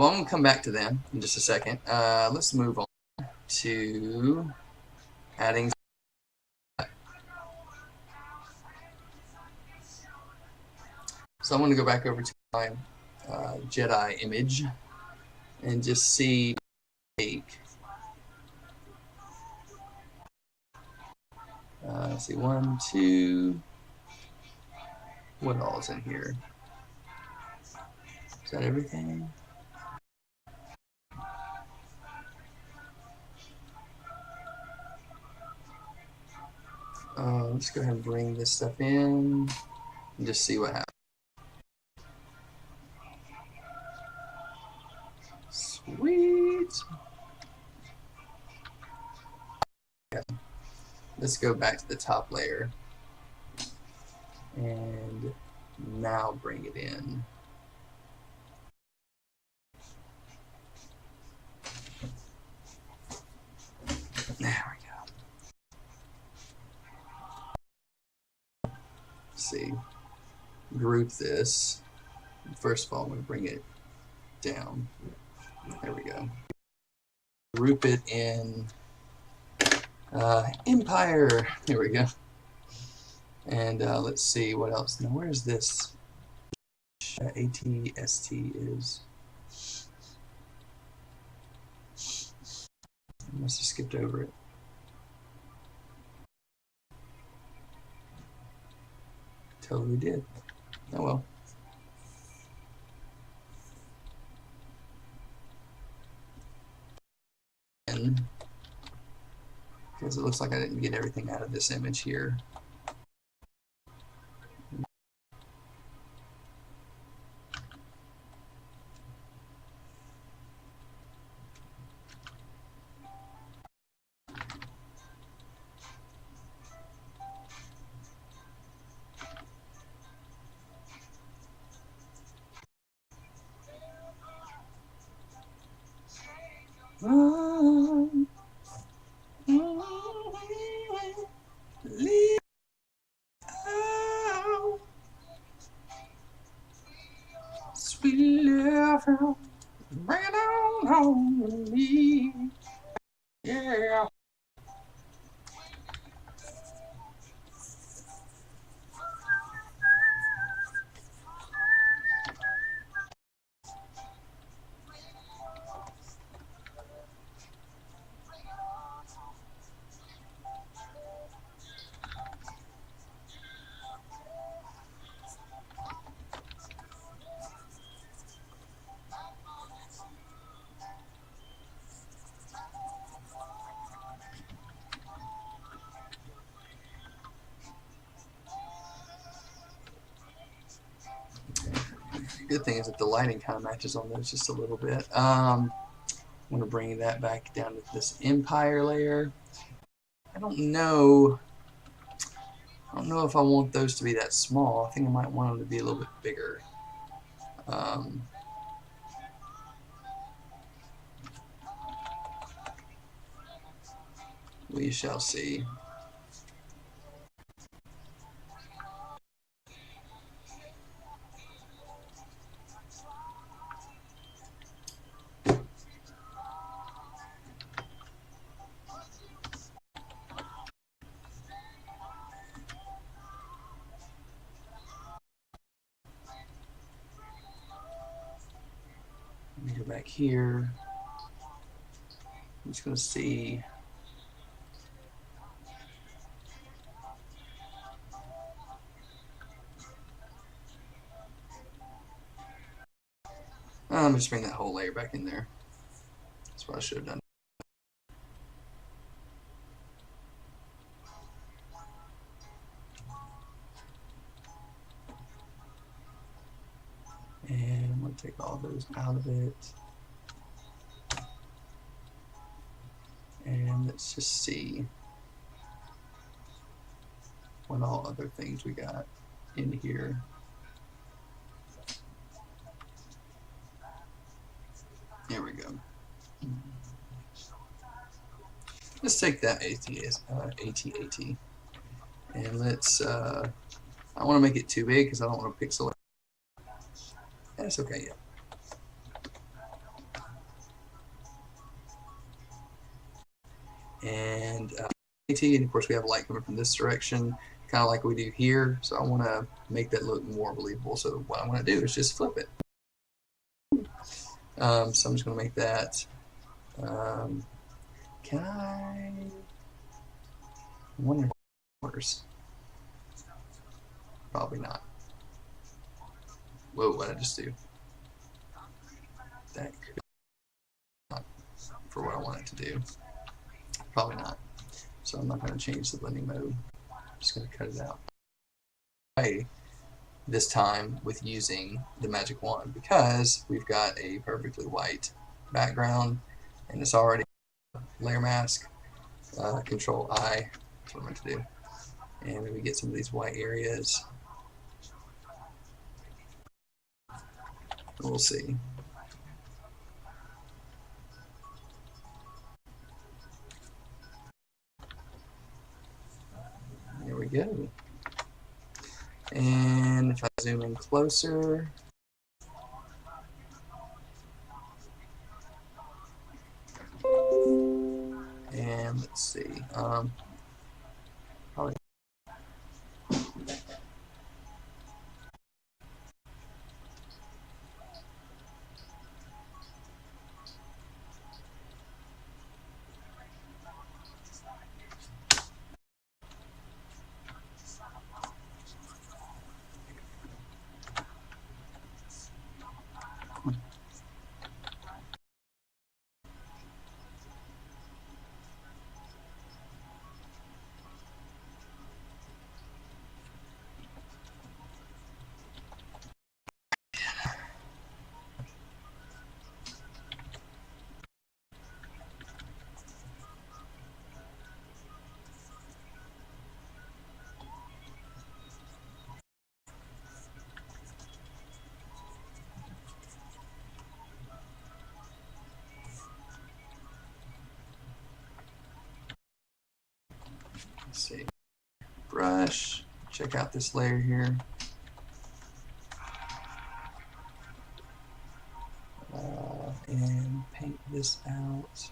[SPEAKER 1] I'm going to come back to them in just a second. Let's move on to adding. So I'm going to go back over to my Jedi image and just see. Let's see, 1, 2. What all is in here? Is that everything? Let's go ahead and bring this stuff in. and just see what happens. Sweet. Okay. Let's go back to the top layer and now bring it in. There we go. Let's see. Group this. First of all, I'm going to bring it down. There we go. Group it in Empire. There we go. And let's see what else. Now, where's this? ATST is. I must have skipped over it. Totally did. Oh well. And because it looks like I didn't get everything out of this image here. Sweet love, bring it on home with me. Yeah. Good thing is that the lighting kind of matches on those just a little bit. I'm going to bring that back down to this Empire layer. I don't know if I want those to be that small. I think I might want them to be a little bit bigger. We shall see. Let me go back here. I'm just going to see. I'm just bring that whole layer back in there. That's what I should have done. And I'm going to take all those out of it. And let's just see what all other things we got in here. There we go. Let's take that AT, and let's, I want to make it too big because I don't want to pixel it. That's okay, yeah. And AT, and of course we have light coming from this direction, kind of like we do here, so I want to make that look more believable. So what I want to do is just flip it. So I'm just going to make that, can I, I'm wondering corners. Probably not. Whoa, what did I just do? That could not for what I want it to do. Probably not. So I'm not going to change the blending mode. I'm just going to cut it out. Hey, this time with using the magic wand, because we've got a perfectly white background and it's already layer mask. Control I, that's what I'm going to do. And then we get some of these white areas. We'll see. There we go. And if I zoom in closer, and let's see, probably. Let's see, brush, check out this layer here. And paint this out.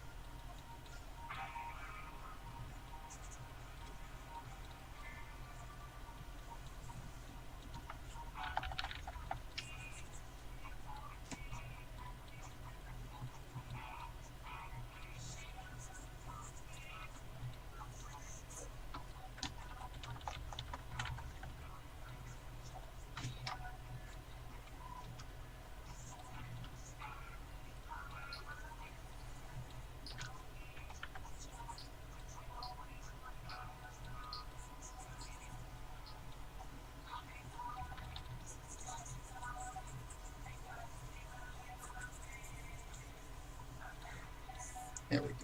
[SPEAKER 1] There we go.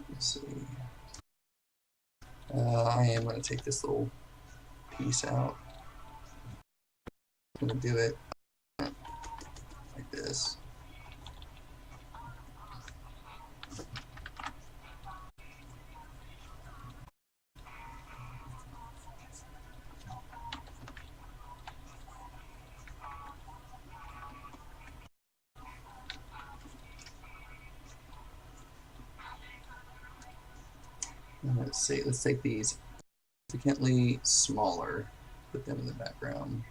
[SPEAKER 1] Let's see. I am going to take this little piece out. I'm going to do it like this. Let's see, let's take these significantly smaller, put them in the background.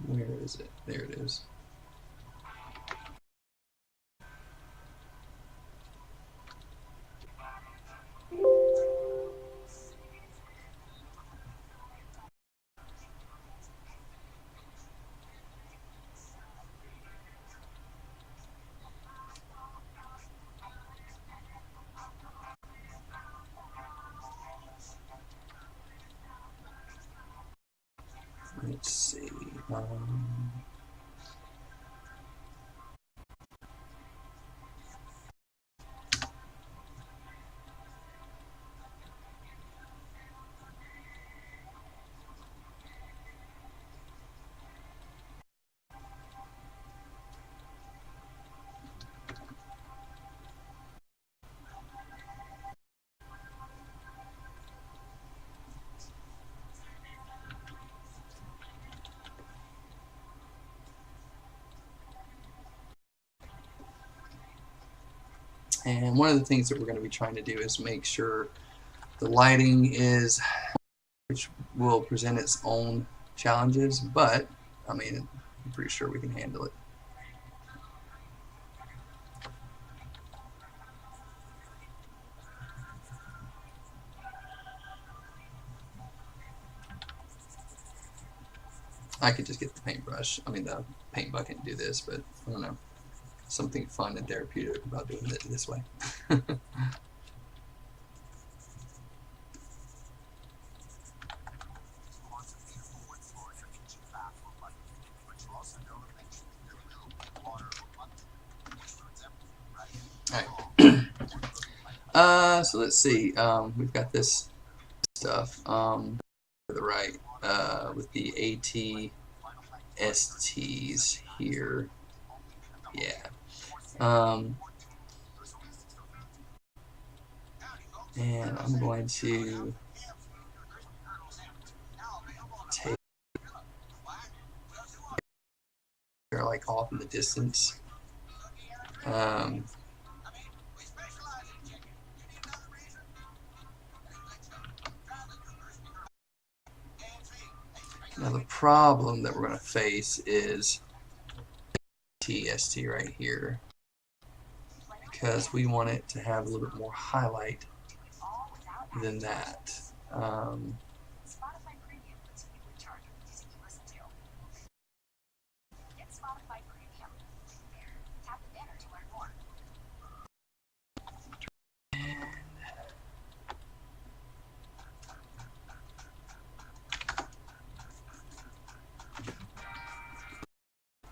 [SPEAKER 1] Where is it? There it is. Let's see. And one of the things that we're going to be trying to do is make sure the lighting is, which will present its own challenges, but I mean, I'm pretty sure we can handle it. I could just get the paintbrush, I mean the paint bucket and do this, but I don't know. Something fun and therapeutic about doing it this way. Alright. So let's see. We've got this stuff to the right with the ATSTs here. Yeah. And I'm going to take like off in the distance. Now the problem that we're going to face is TST right here, because we want it to have a little bit more highlight than that.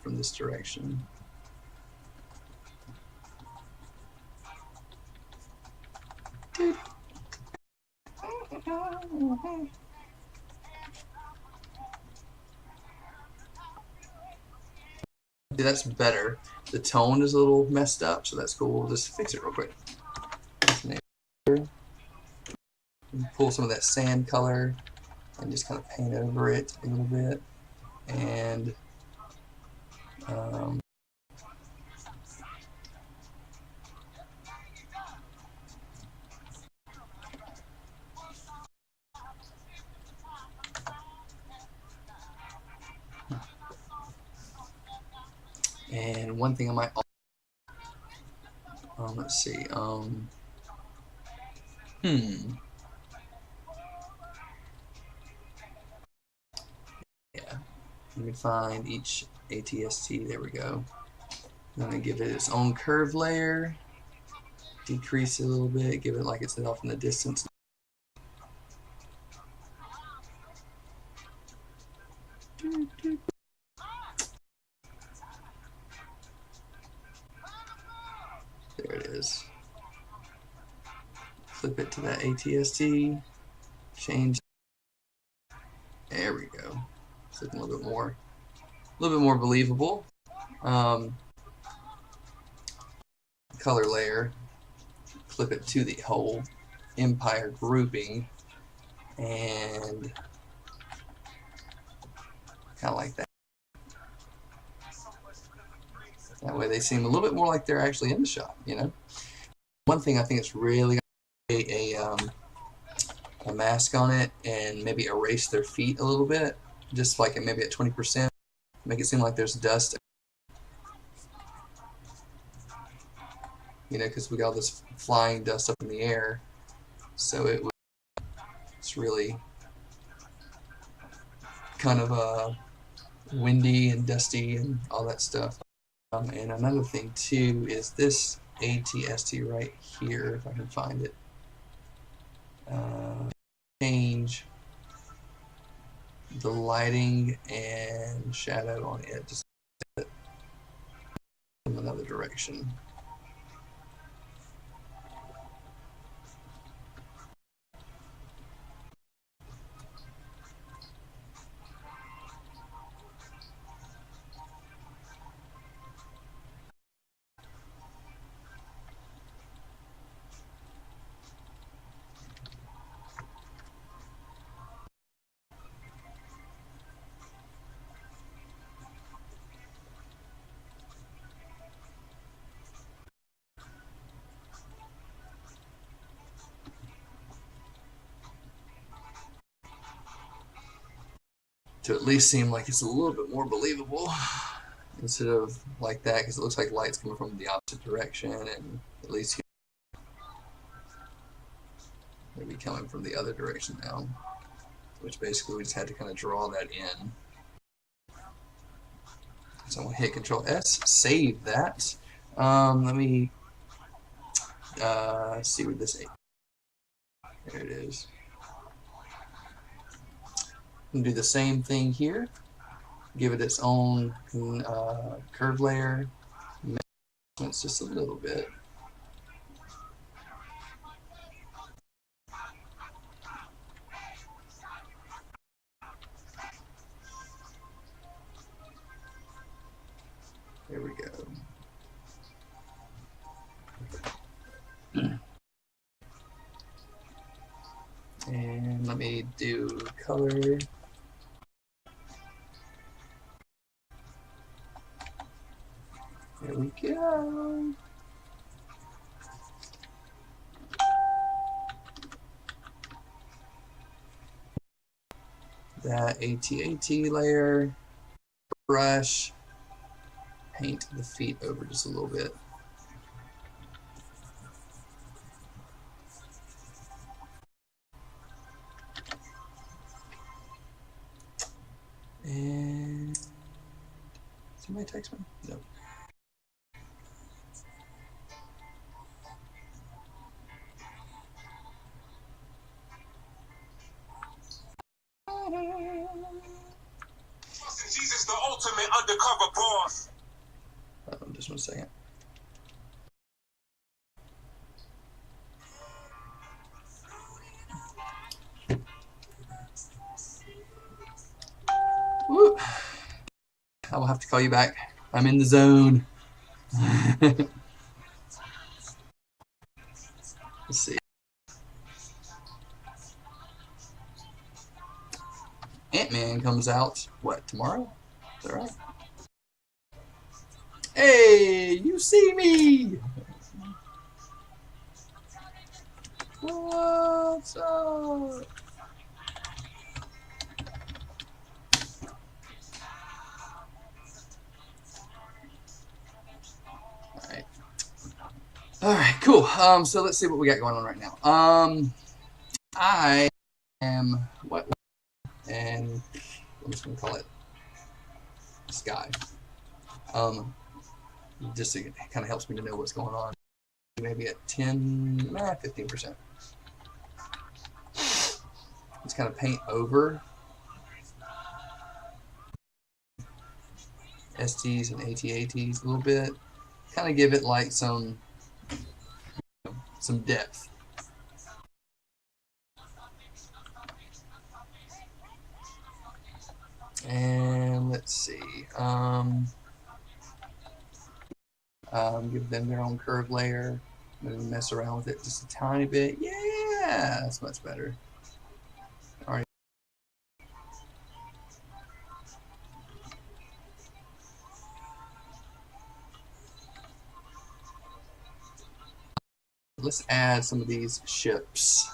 [SPEAKER 1] From this direction. That's better. The tone is a little messed up, so that's cool. We'll just fix it real quick. Pull some of that sand color and just kind of paint over it a little bit. And one thing I might let's see. Yeah. Let me find each ATST. There we go. I'm gonna give it its own curve layer. Decrease it a little bit. Give it like it's off in the distance. There it is. Flip it to that ATST. Change. There we go. It's looking a little bit more believable. Color layer. Flip it to the whole Empire grouping, and kind of like that. That way they seem a little bit more like they're actually in the shot, you know. One thing I think it's really a mask on it, and maybe erase their feet a little bit, just like maybe at 20%, make it seem like there's dust, you know, because we got all this flying dust up in the air, so it's really kind of windy and dusty and all that stuff. And another thing too is this ATST right here, if I can find it. Change the lighting and shadow on it, just from another direction. To at least seem like it's a little bit more believable instead of like that, because it looks like light's coming from the opposite direction, and at least maybe coming from the other direction now, which basically we just had to kind of draw that in. So I'm going to hit Control S, save that. Let me see what this is. There it is. And do the same thing here. Give it its own curve layer. It's just a little bit. There we go. And let me do color. There we go. That AT layer, brush, paint the feet over just a little bit. And somebody text me? No.
[SPEAKER 3] Jesus, the ultimate undercover boss.
[SPEAKER 1] Just 1 second. Woo. I will have to call you back. I'm in the zone. Let's see. Ant-Man comes out, what, tomorrow? Is that right? Hey, you see me! What's up? Alright, cool. So let's see what we got going on right now. I am what, and I'm just gonna call it sky. Just it kind of helps me to know what's going on. Maybe at 15%. Just kind of paint over STs and ATs a little bit. Kind of give it like some depth. And let's see. Give them their own curve layer. Maybe mess around with it just a tiny bit. Yeah, that's much better. All right. Let's add some of these ships.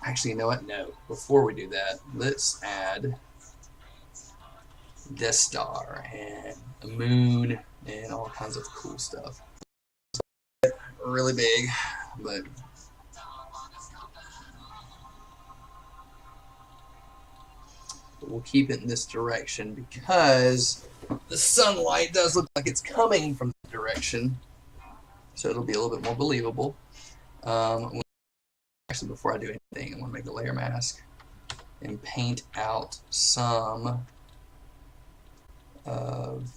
[SPEAKER 1] Actually, you know what? No. Before we do that, let's add Death Star and a moon and all kinds of cool stuff. Really big, but we'll keep it in this direction because the sunlight does look like it's coming from that direction, so it'll be a little bit more believable. Actually, before I do anything, I want to make a layer mask and paint out some of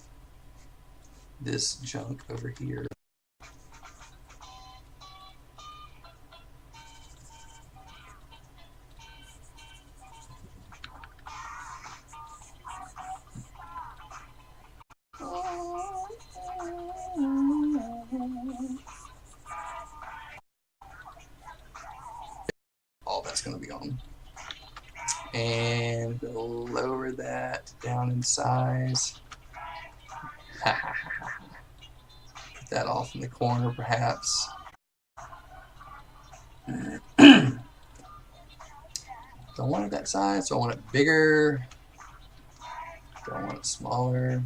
[SPEAKER 1] this junk over here. All that's going to be on. And we'll lower that down in size. Put that off in the corner, perhaps. Don't want it that size, so I want it bigger. Don't want it smaller.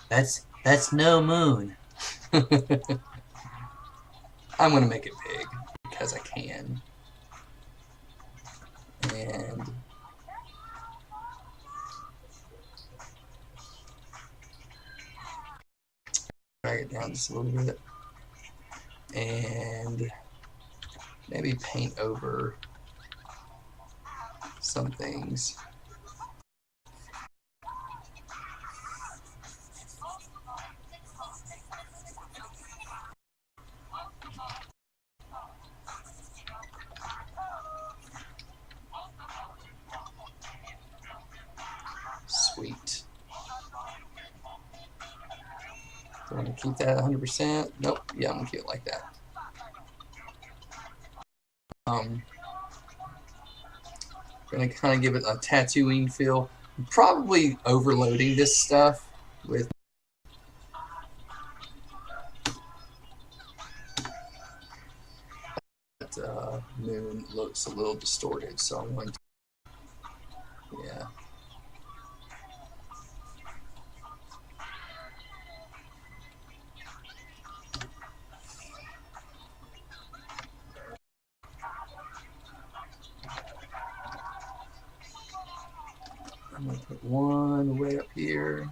[SPEAKER 4] That's no moon.
[SPEAKER 1] I'm gonna make it big because I can. And down just a little bit. And maybe paint over some things. Sweet. So I'm going to keep that 100%. Nope. Yeah, I'm going to keep it like that. Going to kind of give it a tattooing feel. I'm probably overloading this stuff with that moon looks a little distorted, so I'm going to, yeah. I'm going to put one way up here.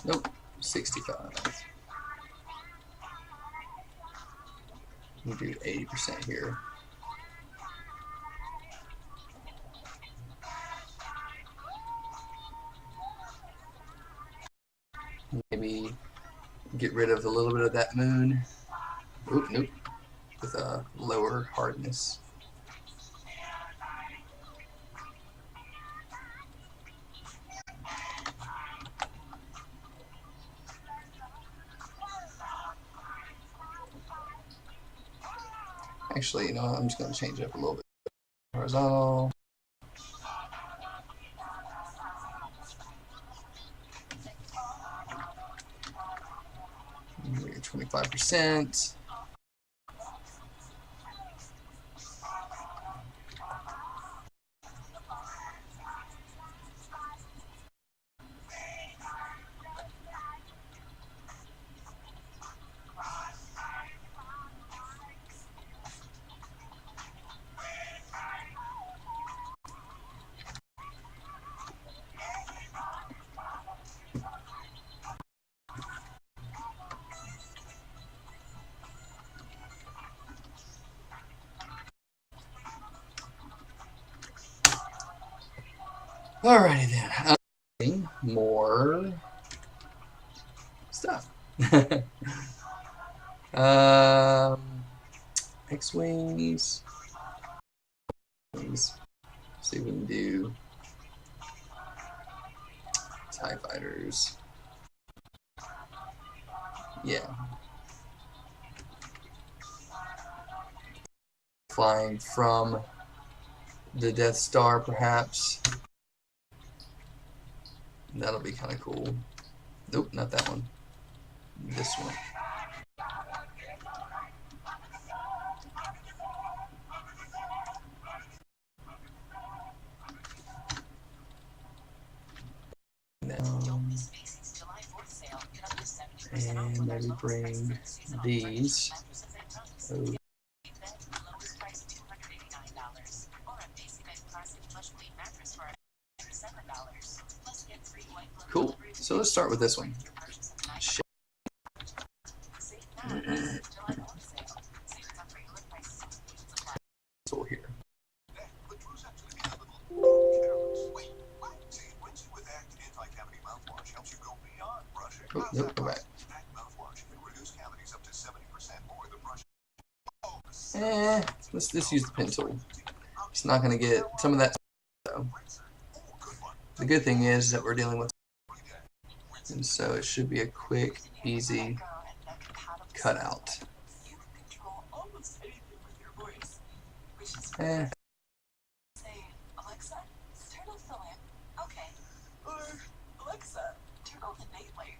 [SPEAKER 1] Nope, 65. We'll do 80% here. Maybe get rid of a little bit of that moon. Oop, nope, with a lower hardness. Actually, you know what? I'm just going to change it up a little bit. Horizontal. Maybe 25%. Alrighty then. More stuff. X-Wings. See if we can do TIE Fighters. Yeah. Flying from the Death Star, perhaps. That'll be kind of cool. Nope, not that one. This one. And maybe bring these. Oh. Cool. So let's start with this one. So here. Oh, nope, go back. Let's just use the pen tool. It's not going to get some of that. So the good thing is that we're dealing with, and so it should be a quick, easy cutout.
[SPEAKER 5] Alexa, turn off the lamp. Okay. Or Alexa, turn on the night light.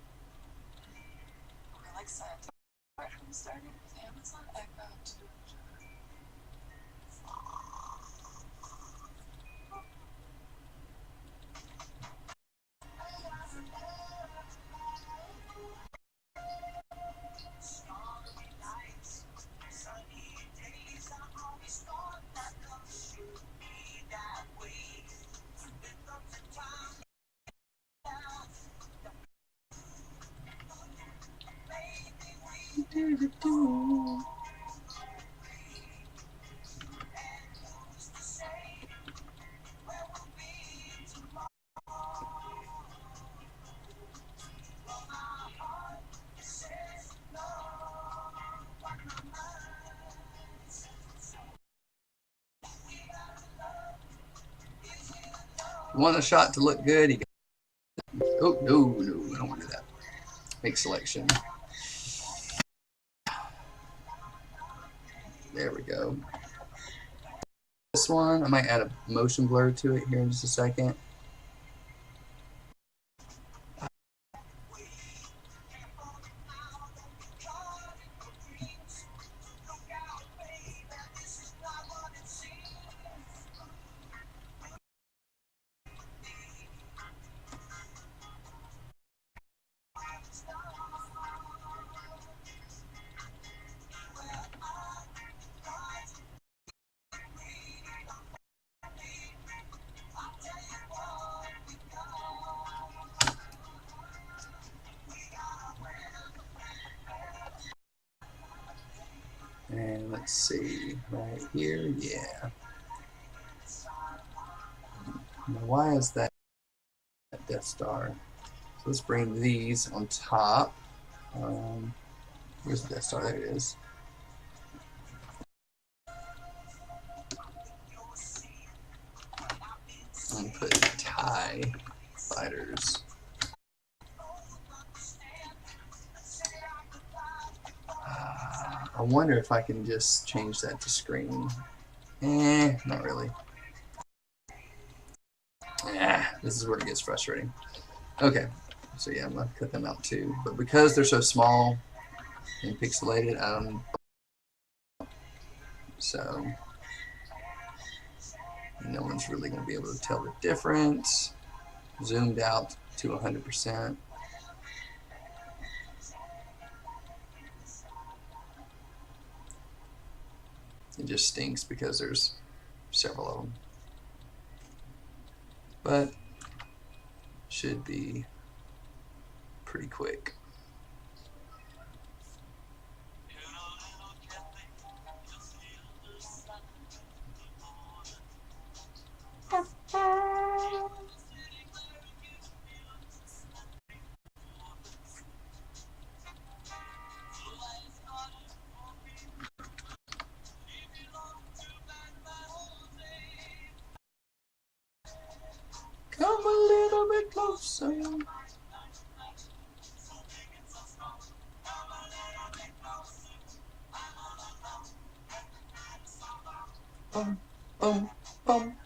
[SPEAKER 1] Want a shot to look good? You got... Oh, no, I don't want to do that. Make selection. There we go. This one, I might add a motion blur to it here in just a second. And let's see, right here, yeah. Now, why is that Death Star? So let's bring these on top. Where's the Death Star? There it is. I'm going to put TIE fighters. I wonder if I can just change that to screen. Not really. This is where it gets frustrating. Okay, so yeah, I'm going to cut them out too. But because they're so small and pixelated, so no one's really going to be able to tell the difference. Zoomed out to 100%. It just stinks because there's several of them. But should be pretty quick. Come a little bit closer. Boom, boom, boom.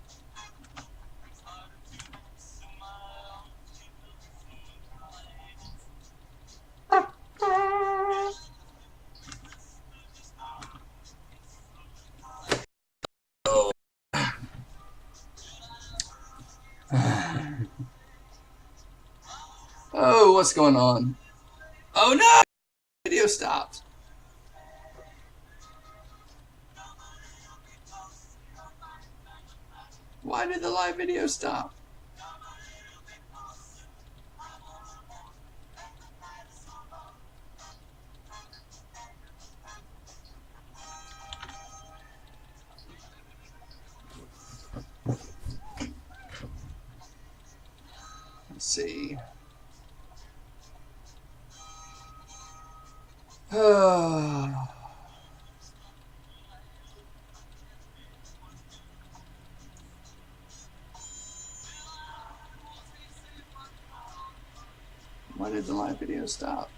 [SPEAKER 1] Oh, what's going on? Oh no! Video stopped. Why did the live video stop? Let's see. Why did the live video stop?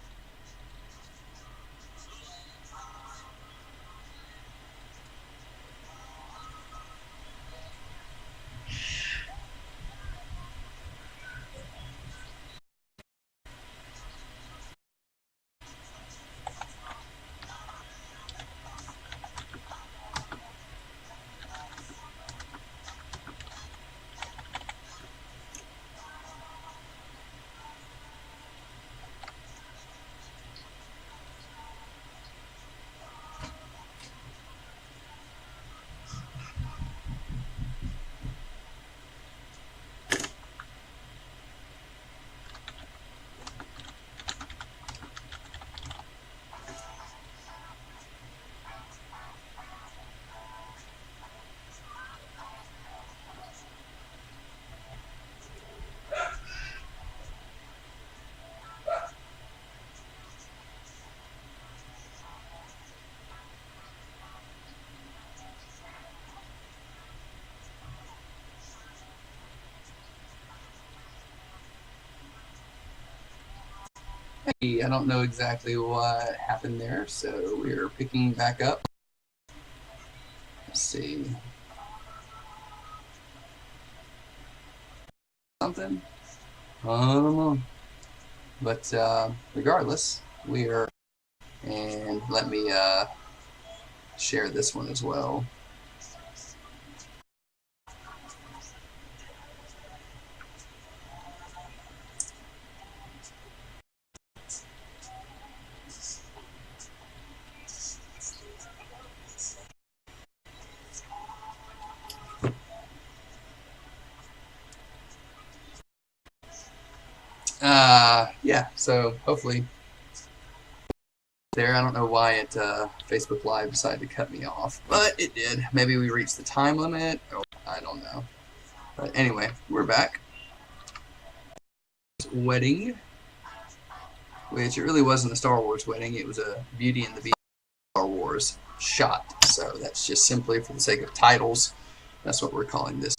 [SPEAKER 1] Hey, I don't know exactly what happened there, so we're picking back up. Let's see. Something? I don't know. But regardless, we are, and let me share this one as well. Yeah, so hopefully there. I don't know why it Facebook Live decided to cut me off, but it did. Maybe we reached the time limit, or I don't know. But anyway, we're back. Wedding, which it really wasn't a Star Wars wedding. It was a Beauty and the Beast Star Wars shot. So that's just simply for the sake of titles. That's what we're calling this.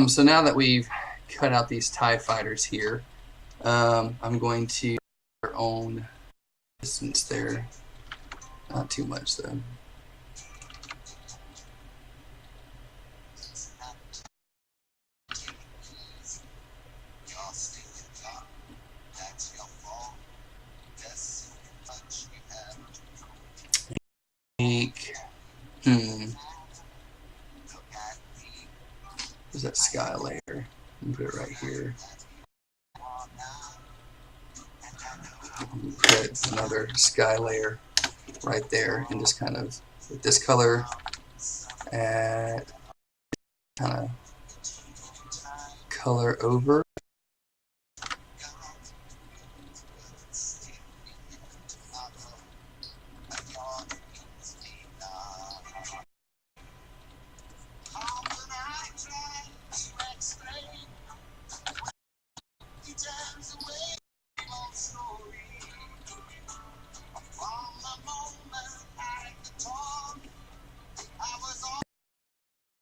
[SPEAKER 1] So now that we've cut out these TIE fighters here, I'm going to our own distance there. Not too much though. There's that sky layer. Put it right here. Put another sky layer right there, and just kind of with this color, add kind of color over.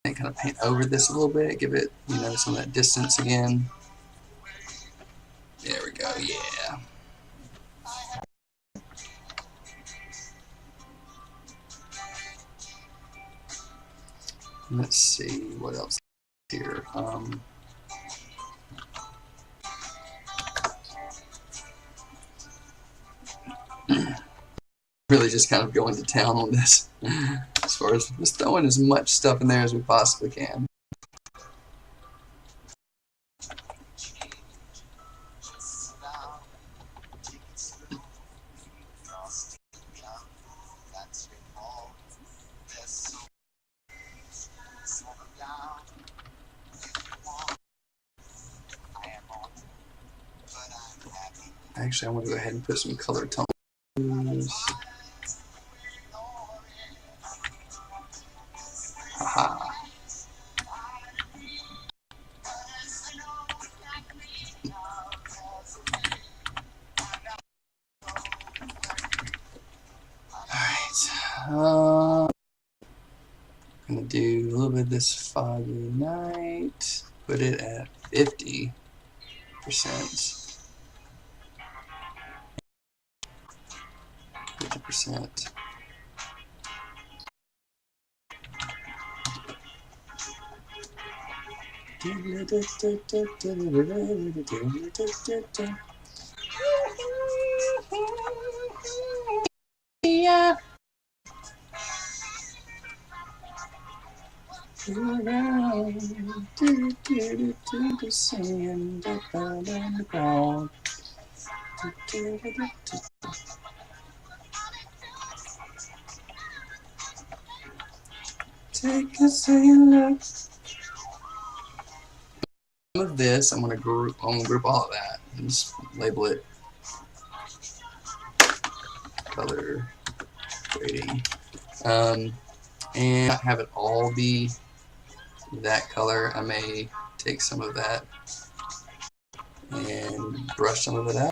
[SPEAKER 1] And kind of paint over this a little bit, give it, you know, some of that distance again. There we go, yeah. Let's see what else here. Really just kind of going to town on this as far as just throwing as much stuff in there as we possibly can. Actually, I want to go ahead and put some color tones. Haha. Alright. I'm going to do a little bit of this foggy night. Put it at 50%. 50%. Yeah. Take a second look. Some of this, I'm gonna group all of that and just label it color grading. And have it all be that color. I may take some of that and brush some of it out.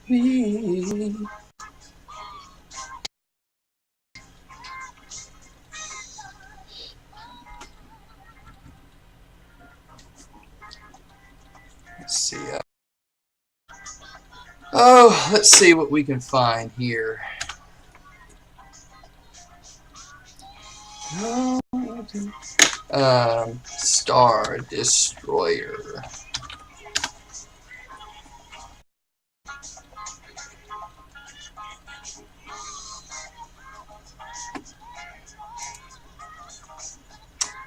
[SPEAKER 1] Me. Let's see. Oh, let's see what we can find here. Star Destroyer.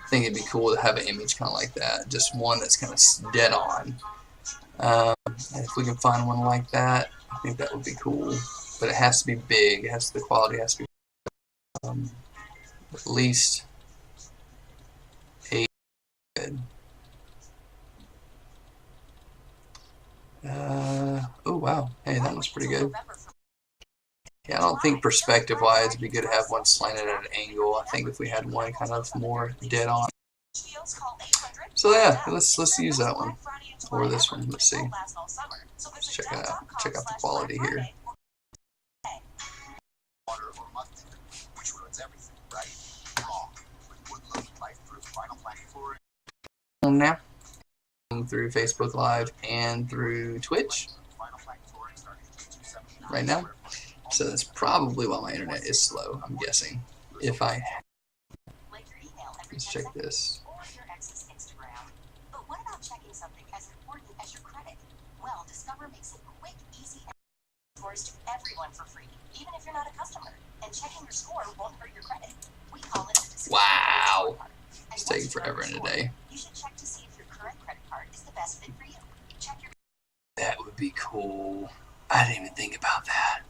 [SPEAKER 1] I think it'd be cool to have an image kind of like that, just one that's kind of dead on. And if we can find one like that, I think that would be cool. But it has to be big. It has the quality has to be at least 8 good. Oh wow, hey, that was pretty good. Yeah, I don't think perspective-wise it'd be good to have one slanted at an angle. I think if we had one kind of more dead on. So yeah, let's use that one or this one. Let's see. Let's check it out. Check out the quality here. Now through Facebook Live and through Twitch right now. So that's probably why my internet is slow, I'm guessing. If I... Let's check this. But what about checking something as important as your credit? Well, Discover makes it quick, easy, and scores to everyone for free, even if you're not a customer. And checking your score won't hurt your credit. We call it the Discover. Wow! It's taking forever in a day. You should check to see if your current credit card is the best fit for you. Check your... That would be cool. I didn't even think about that.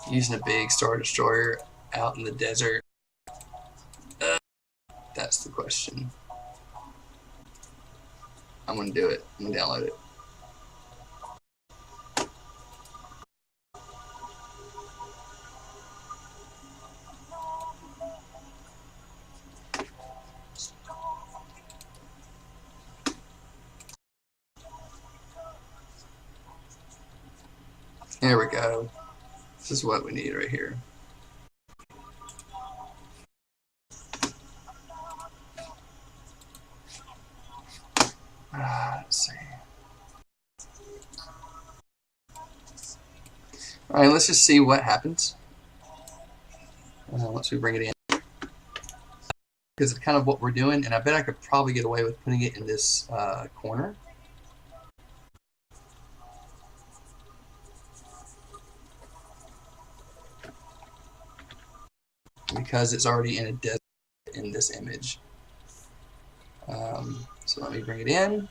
[SPEAKER 1] Using a big Star Destroyer out in the desert. That's the question. I'm gonna do it. I'm gonna download it. There we go. This is what we need right here. Let's see. All right, let's just see what happens once we bring it in. Because it's kind of what we're doing, and I bet I could probably get away with putting it in this corner. Because it's already in a desert in this image. So let me bring it in.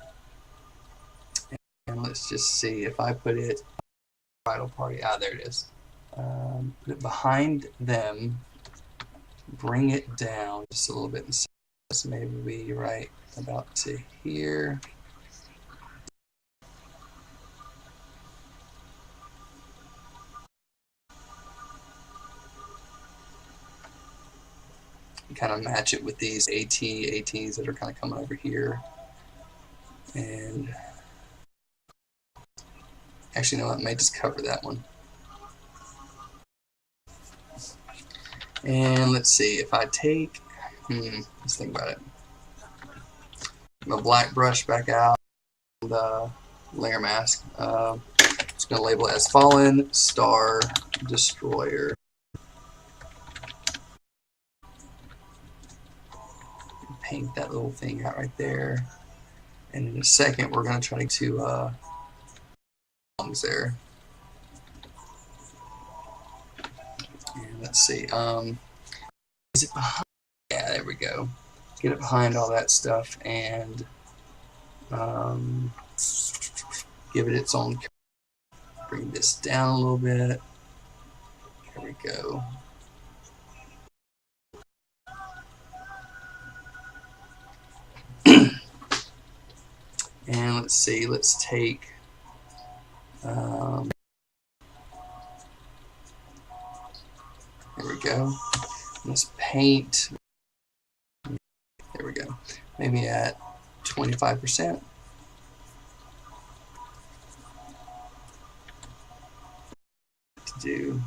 [SPEAKER 1] And let's just see if I put it bridal party. Ah, there it is. Put it behind them. Bring it down just a little bit. And this maybe be right about to here. Kind of match it with these ATs that are kind of coming over here. And actually, no, I might just cover that one. And let's see if I take, let's think about it. My black brush back out, the layer mask. Just gonna label it as Fallen Star Destroyer. paint that little thing out right there. And in a second, we're going to try to lungs there. And let's see. Is it behind? Yeah, there we go. Get it behind all that stuff and give it its own. Bring this down a little bit. There we go. And let's see. Let's take. There we go. Let's paint. There we go. Maybe at 25%. To do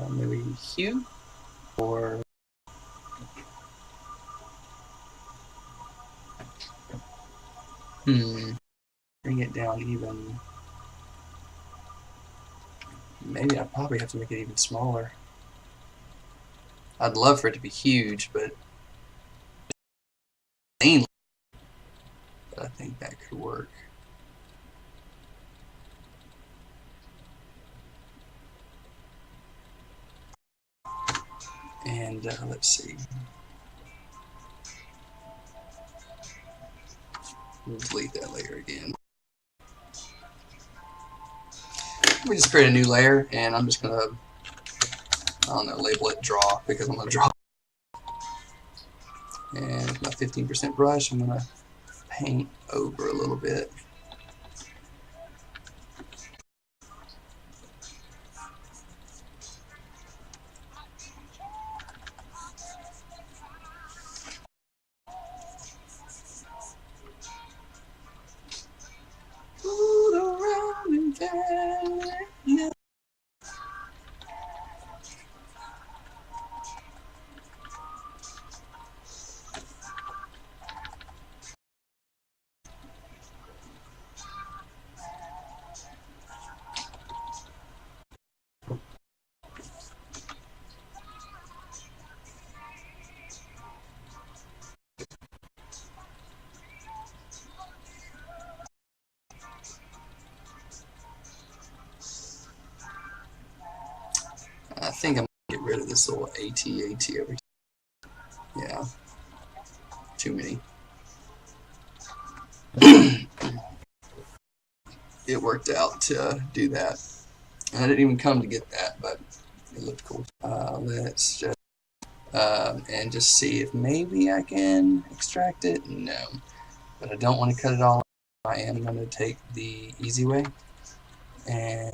[SPEAKER 1] maybe hue or bring it down even. Maybe I probably have to make it even smaller. I'd love for it to be huge, but I think that could work. And let's see. Delete that layer again. We just create a new layer, and I'm just gonna, I don't know, label it draw because I'm gonna draw. And with my 15% brush, I'm gonna paint over a little bit. I think I'm gonna get rid of this little AT every time. Yeah, too many. It worked out to do that. And I didn't even come to get that, but it looked cool. Let's just and just see if maybe I can extract it. No, but I don't want to cut it all. I am going to take the easy way and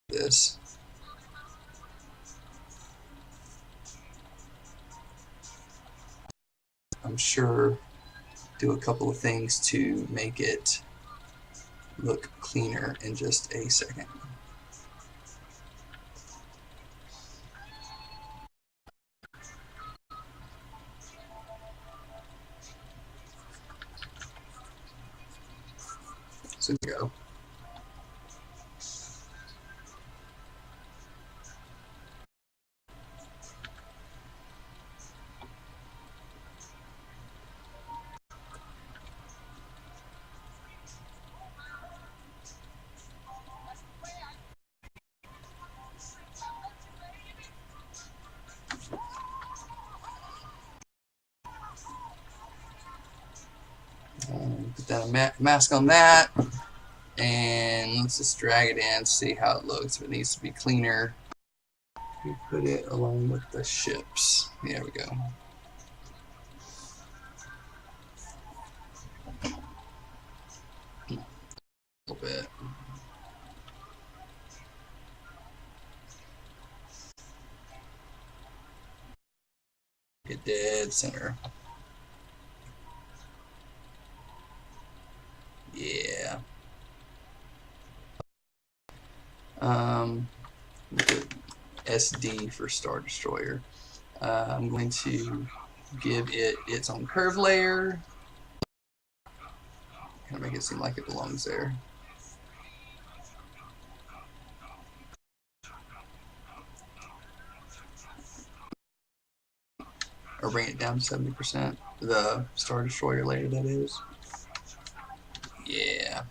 [SPEAKER 1] this. I'm sure do a couple of things to make it look cleaner in just a second. So there we go. Put that mask on that, and let's just drag it in, see how it looks. If it needs to be cleaner, we put it along with the ships. There we go. A little bit. Get dead center. Yeah. SD for Star Destroyer. I'm going to give it its own curve layer. Kind of make it seem like it belongs there. or bring it down to 70%. The Star Destroyer layer, that is. Yeah.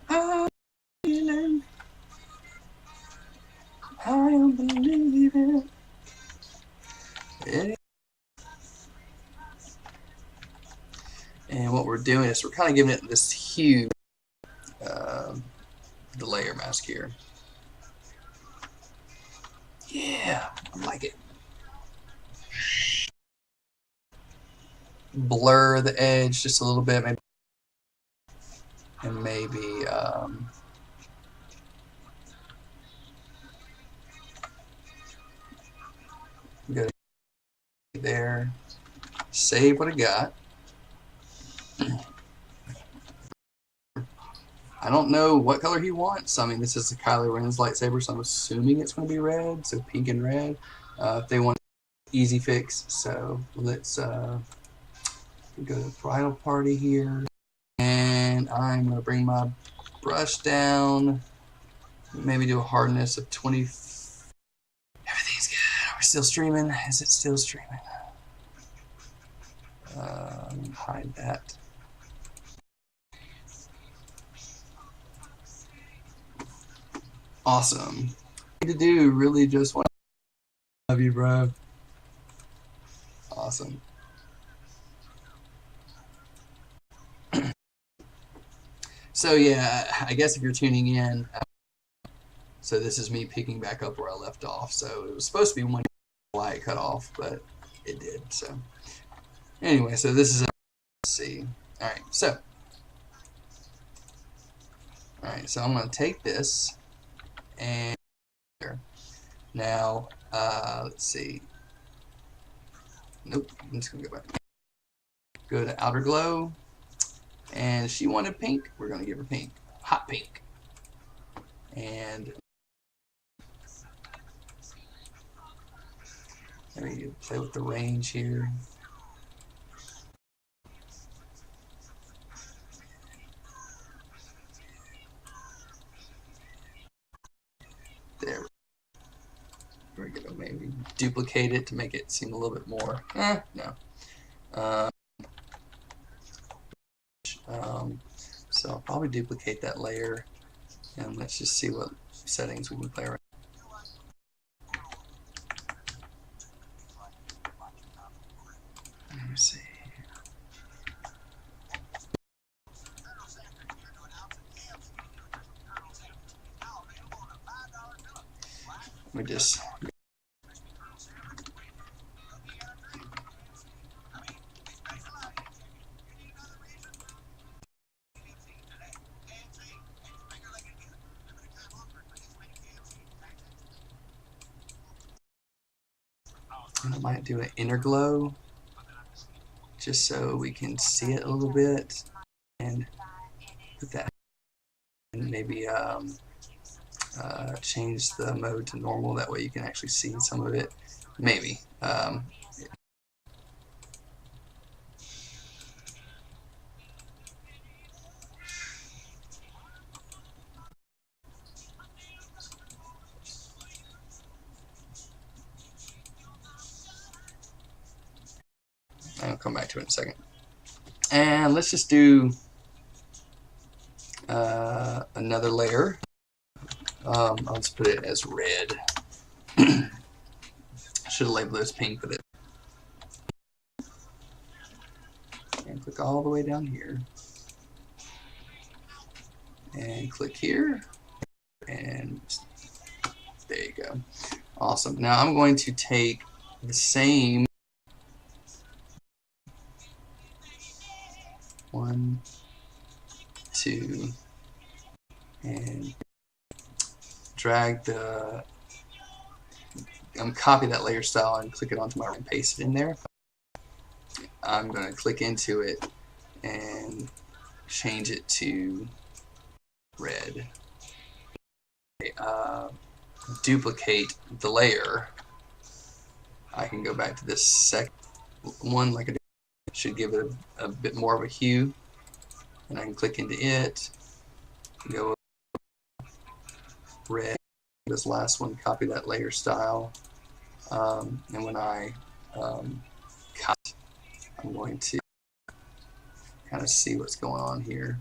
[SPEAKER 1] I'm believing. I am believing. Yeah. And what we're doing is we're kind of giving it this hue, the layer mask here. Yeah, I like it. Blur the edge just a little bit, maybe, and maybe go there, save what I got. I don't know what color he wants. I mean, this is the Kylo Ren's lightsaber, so I'm assuming it's going to be red, so pink and red. If they want easy fix, so let's go to bridal party here, and I'm going to bring my brush down, maybe do a hardness of 20. Everything's good. Are we still streaming? Is it still streaming? Hide that. Awesome. To do really just want to love you, bro. Awesome. So yeah, I guess if you're tuning in, so this is me picking back up where I left off. So it was supposed to be one light cut off, but it did. So anyway, so this is let's see. All right, so I'm going to take this and now let's see. Nope, I'm just going to go back. Go to Outer Glow, and she wanted pink. We're going to give her pink, hot pink, and maybe play with the range here. There we go. Maybe duplicate it to make it seem a little bit more. No. So I'll probably duplicate that layer, and let's just see what settings we can play around. Let me see. Let me just. I might do an inner glow just so we can see it a little bit, and put that, and maybe change the mode to normal. That way you can actually see some of it. Maybe. I'll come back to it in a second. And let's just do another layer. I'll just put it as red. I should have labeled it as pink, but it. And click all the way down here. And click here. And there you go. Awesome. Now I'm going to take the same 1, 2, and drag the, copy that layer style and click it onto my and paste it in there. I'm going to click into it and change it to red. Duplicate the layer. I can go back to this second one, like it should give it a bit more of a hue, and I can click into it, go red, this last one, copy that layer style, and when I cut, I'm going to kind of see what's going on here.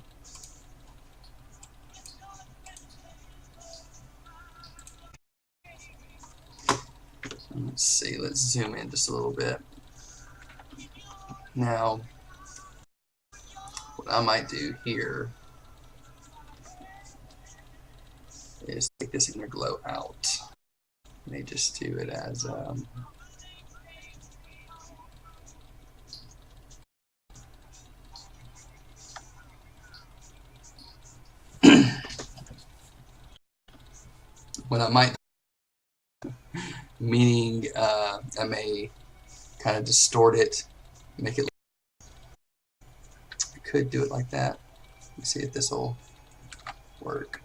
[SPEAKER 1] Let's see, let's zoom in just a little bit. Now, what I might do here is take this inner glow out. May just do it as what I might, meaning I may kind of distort it, make it. I could do it like that. Let me see if this will work.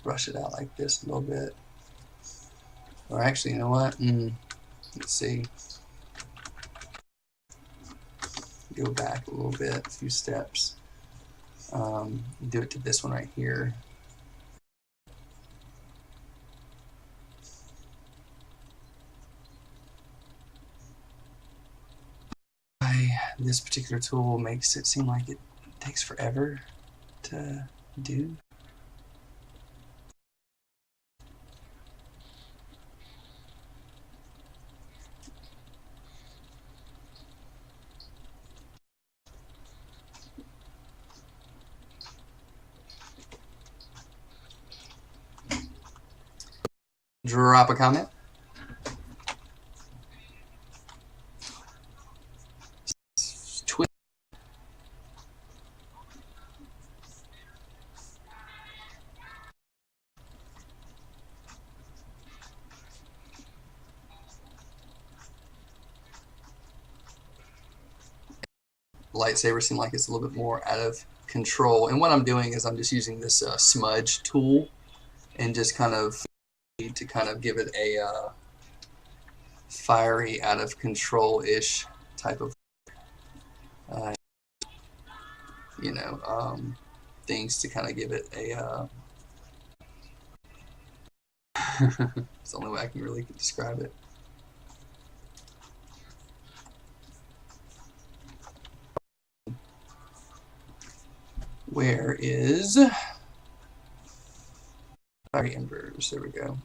[SPEAKER 1] Brush it out like this a little bit. Or actually, you know what? Let's see. Go back a little bit, a few steps. Do it to this one right here. This particular tool makes it seem like it takes forever to do. Drop a comment. Lightsaber seem like it's a little bit more out of control, and what I'm doing is I'm just using this smudge tool and just kind of to kind of give it a fiery, out of control-ish type of you know, things to kind of give it a it's the only way I can really describe it. Where is fiery embers? There we go.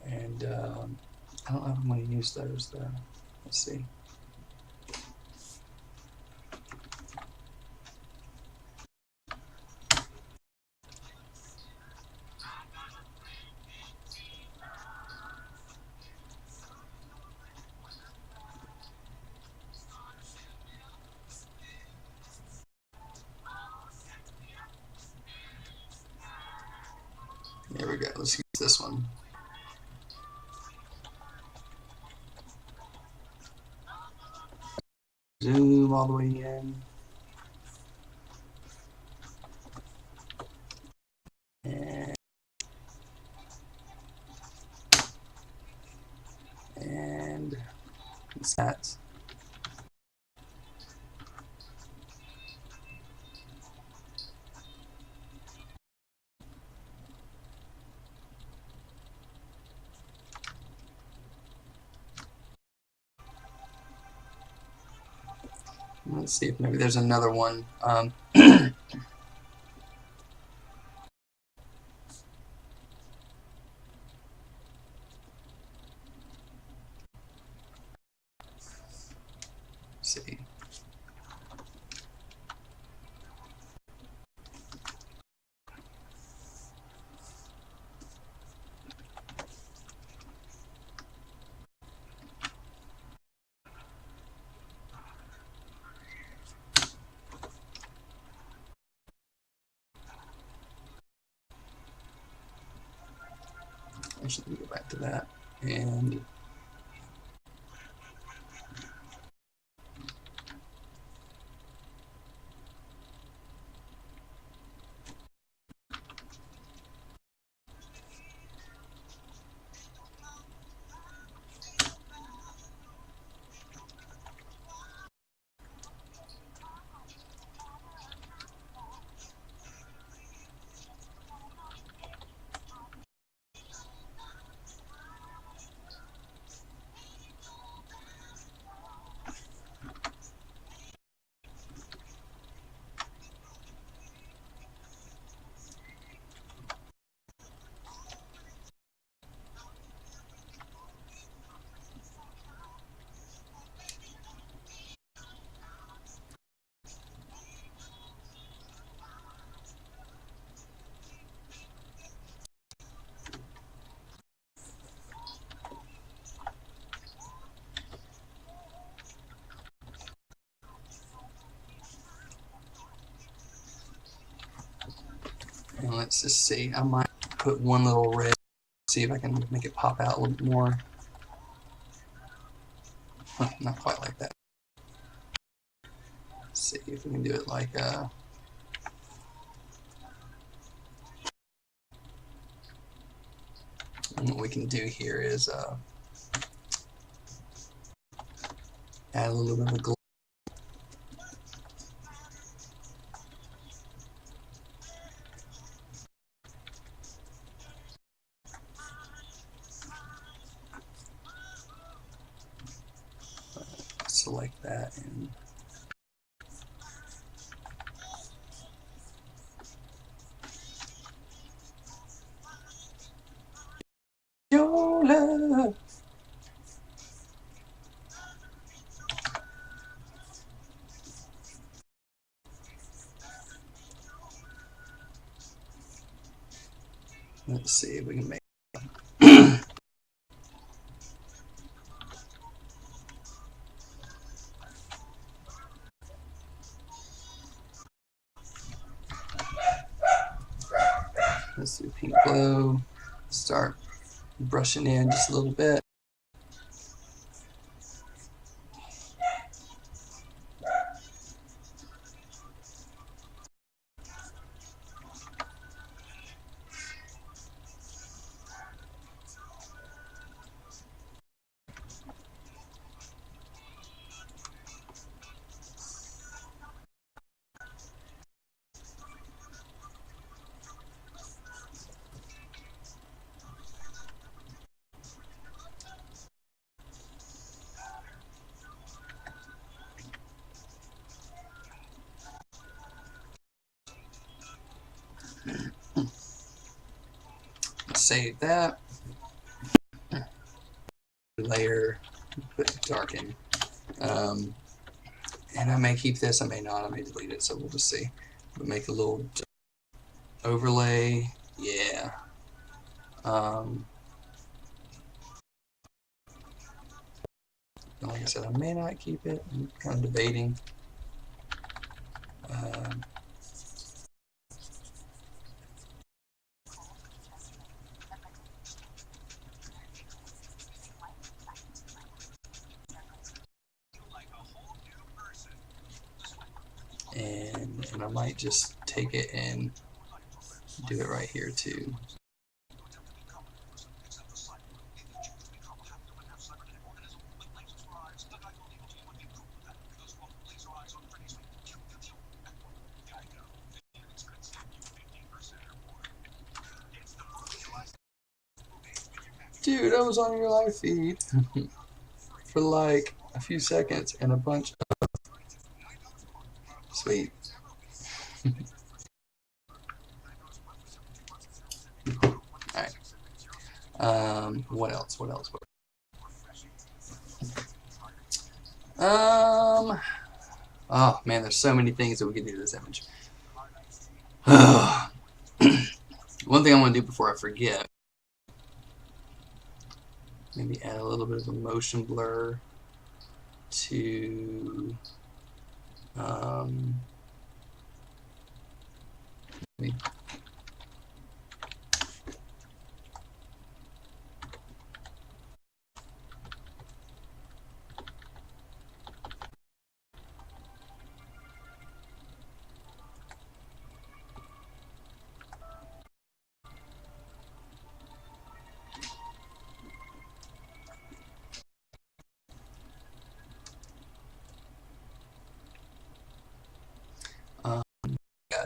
[SPEAKER 1] And I don't know if I'm going to use those though. Let's see. There we go. Let's use this one. Zoom all the way in. And it's that. Let's see if maybe there's another one. See. Actually, let me go back to that and let's just see. I might put one little red, see if I can make it pop out a little bit more. Huh, not quite like that. Let's see if we can do it like and what we can do here is add a little bit of a glow. Select that and Yola. Let's see if we can make let's do pink glow. Start brushing in just a little bit. Save that. Layer, put darken. And I may keep this, I may not, I may delete it, so we'll just see. We'll make a little overlay. Yeah. Like I said, I may not keep it. I'm kind of debating. And I might just take it and do it right here too. Dude, I was on your live feed for like a few seconds and a bunch of sweet. Alright. What else? What else? Oh man, there's so many things that we can do to this image. One thing I want to do before I forget, maybe add a little bit of a motion blur to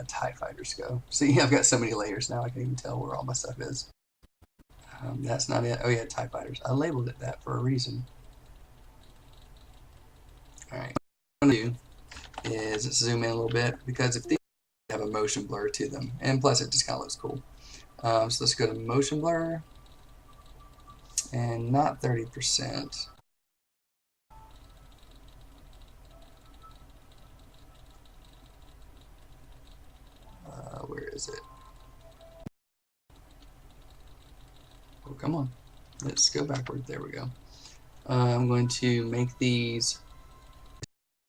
[SPEAKER 1] TIE fighters go. See, I've got so many layers now I can't even tell where all my stuff is. That's not it. Oh yeah, TIE fighters. I labeled it that for a reason. Alright, what I'm going to do is zoom in a little bit, because if these have a motion blur to them, and plus it just kind of looks cool. So let's go to motion blur, and not 30%. Where is it? Oh, come on. Let's go backward. There we go. I'm going to make these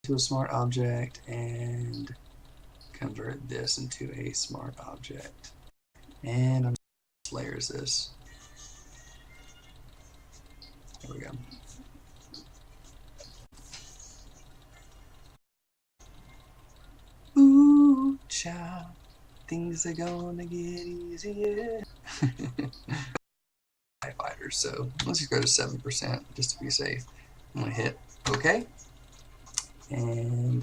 [SPEAKER 1] to a smart object and convert this into a smart object. And I'm layers this. There we go. Ooh, child, things are gonna get easier. Fighters, so let's just go to 7% just to be safe. I'm gonna hit OK, and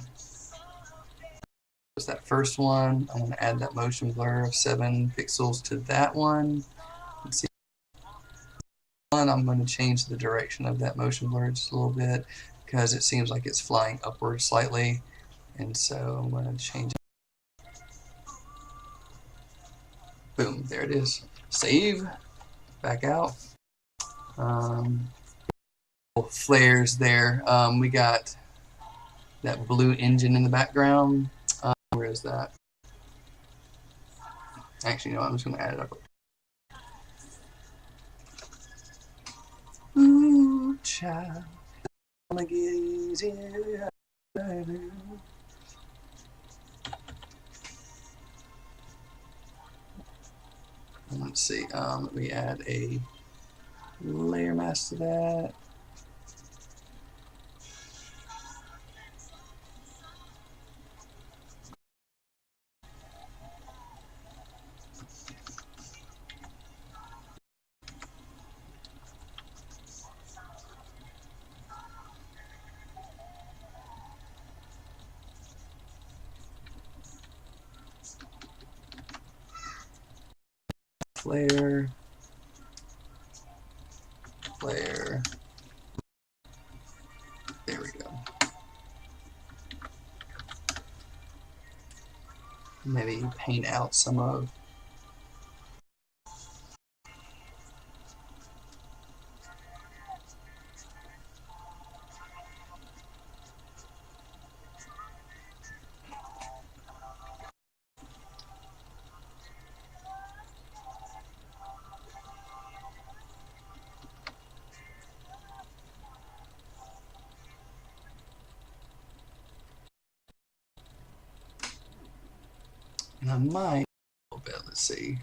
[SPEAKER 1] that first one. I'm gonna add that motion blur of 7 pixels to that one. Let's see. I'm going to change the direction of that motion blur just a little bit because it seems like it's flying upward slightly, and so I'm going to change it. Boom, there it is. Save, back out. Flares there. We got that blue engine in the background. Where is that? Actually, no, I'm just going to add it up. Ooh, child, gonna get easier, baby. Let's see. Let me add a layer mask to that. Flare, flare. There we go. Maybe paint out some of. And I might a little bit. Let's see.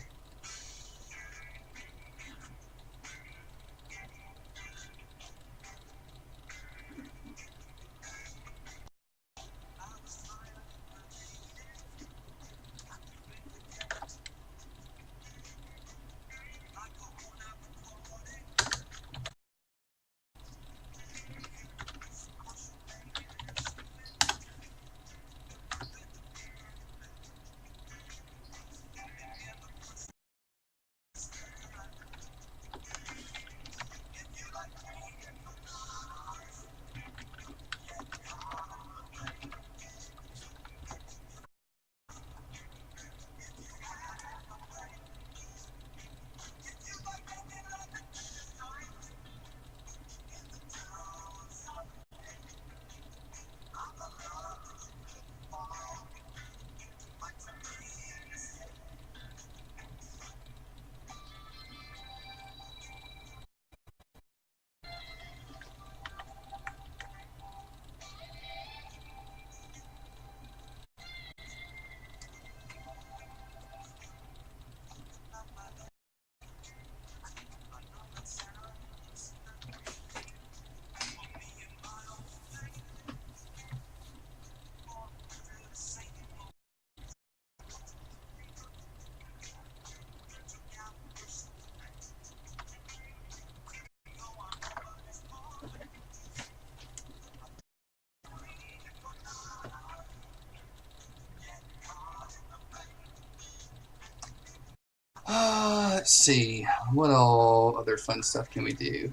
[SPEAKER 1] Let's see. What all other fun stuff can we do?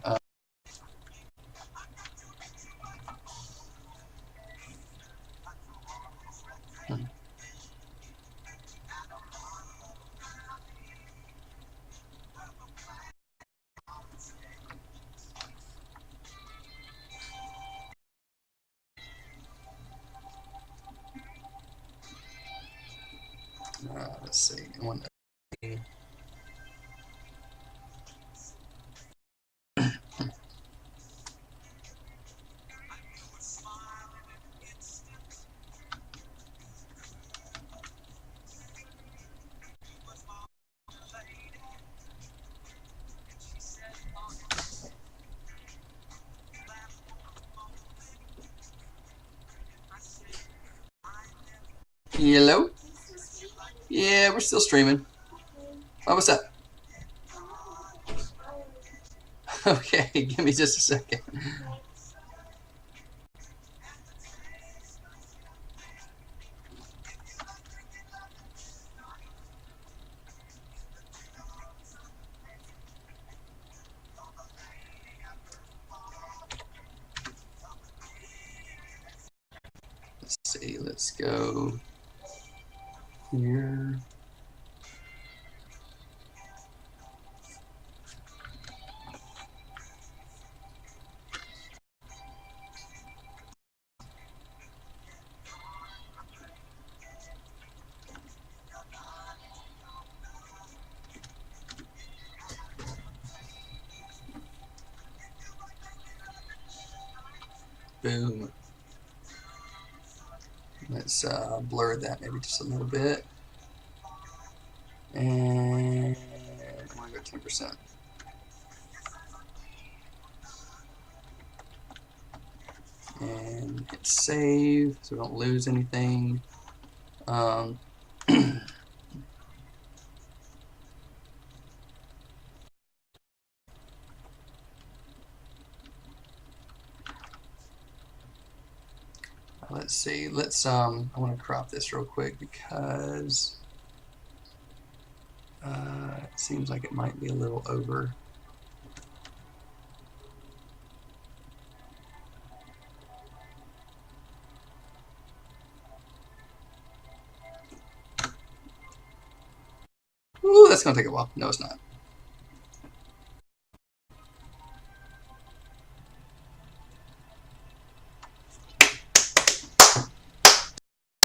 [SPEAKER 1] Let's see. I want to. Hello? Yeah, we're still streaming. Oh, what's up? Okay, give me just a second. Let's see, let's go here. Boom. Let's blur that maybe just a little bit. And I want to go 10%. And hit save so we don't lose anything. Let's see. Let's I want to crop this real quick because it seems like it might be a little over. Ooh, that's gonna take a while. No, it's not.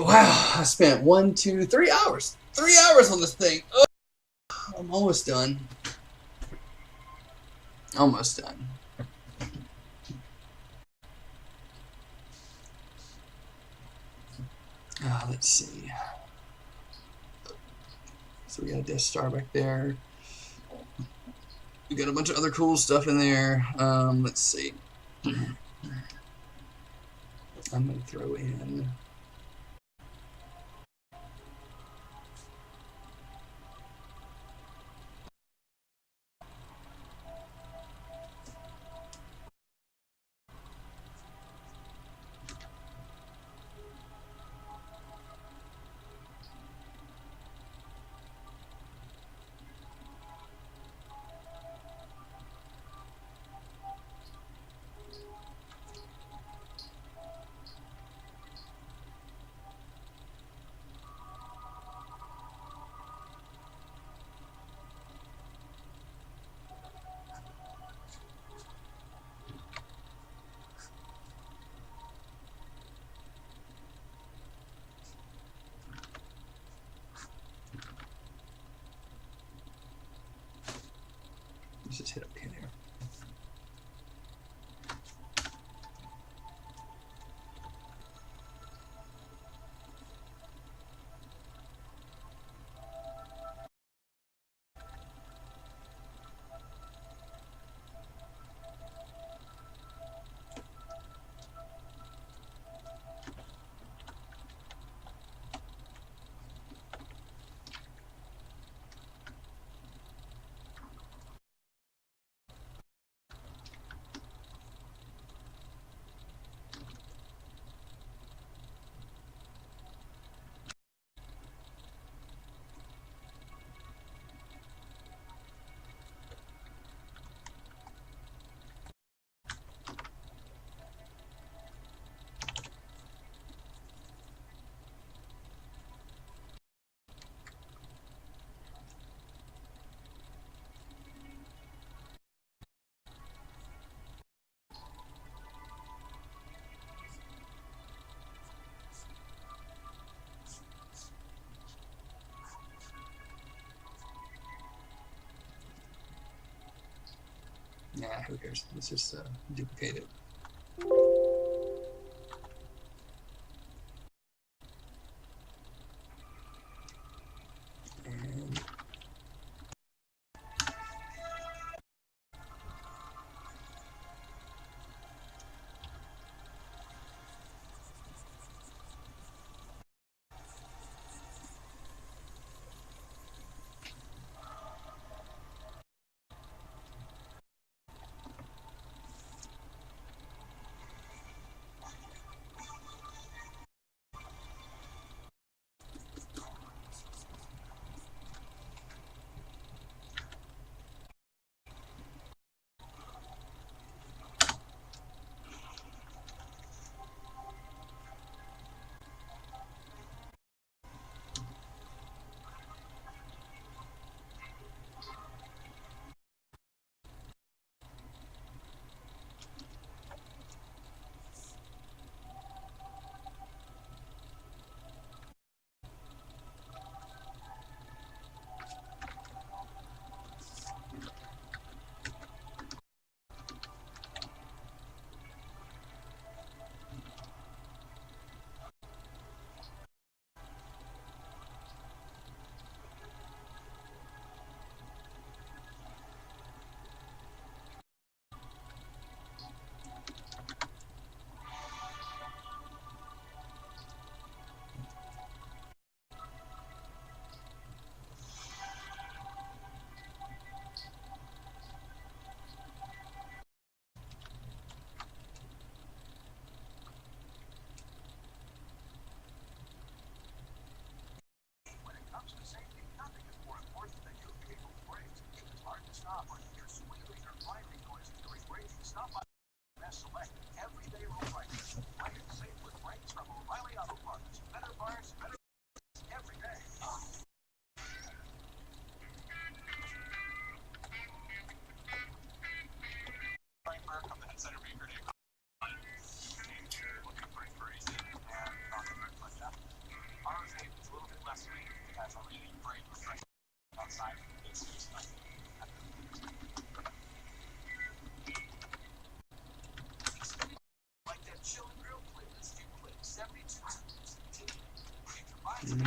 [SPEAKER 1] Wow, I spent 1, 2, 3 hours. 3 hours on this thing. Oh, I'm almost done. Almost done. Let's see. So we got a Death Star back there. We got a bunch of other cool stuff in there. Let's see. I'm going to throw in... Let's just hit OK there. Nah, who cares? Let's just duplicate it. And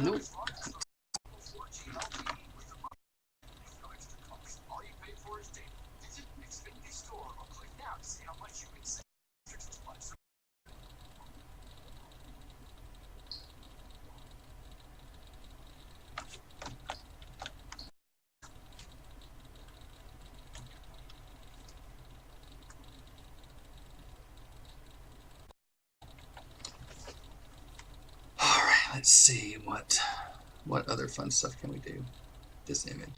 [SPEAKER 1] Nope. Alright, let's see what other fun stuff can we do? This image.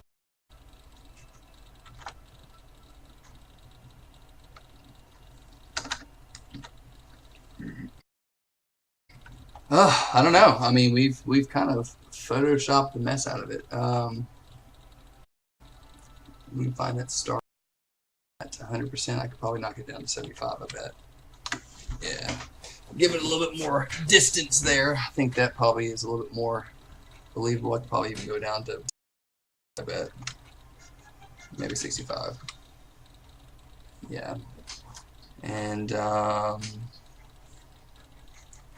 [SPEAKER 1] I don't know. I mean, we've kind of photoshopped the mess out of it. We can find that start at 100%. I could probably knock it down to 75. I bet. Yeah, give it a little bit more distance there. I think that probably is a little bit more believable. I could probably even go down to, I bet, maybe 65. Yeah, and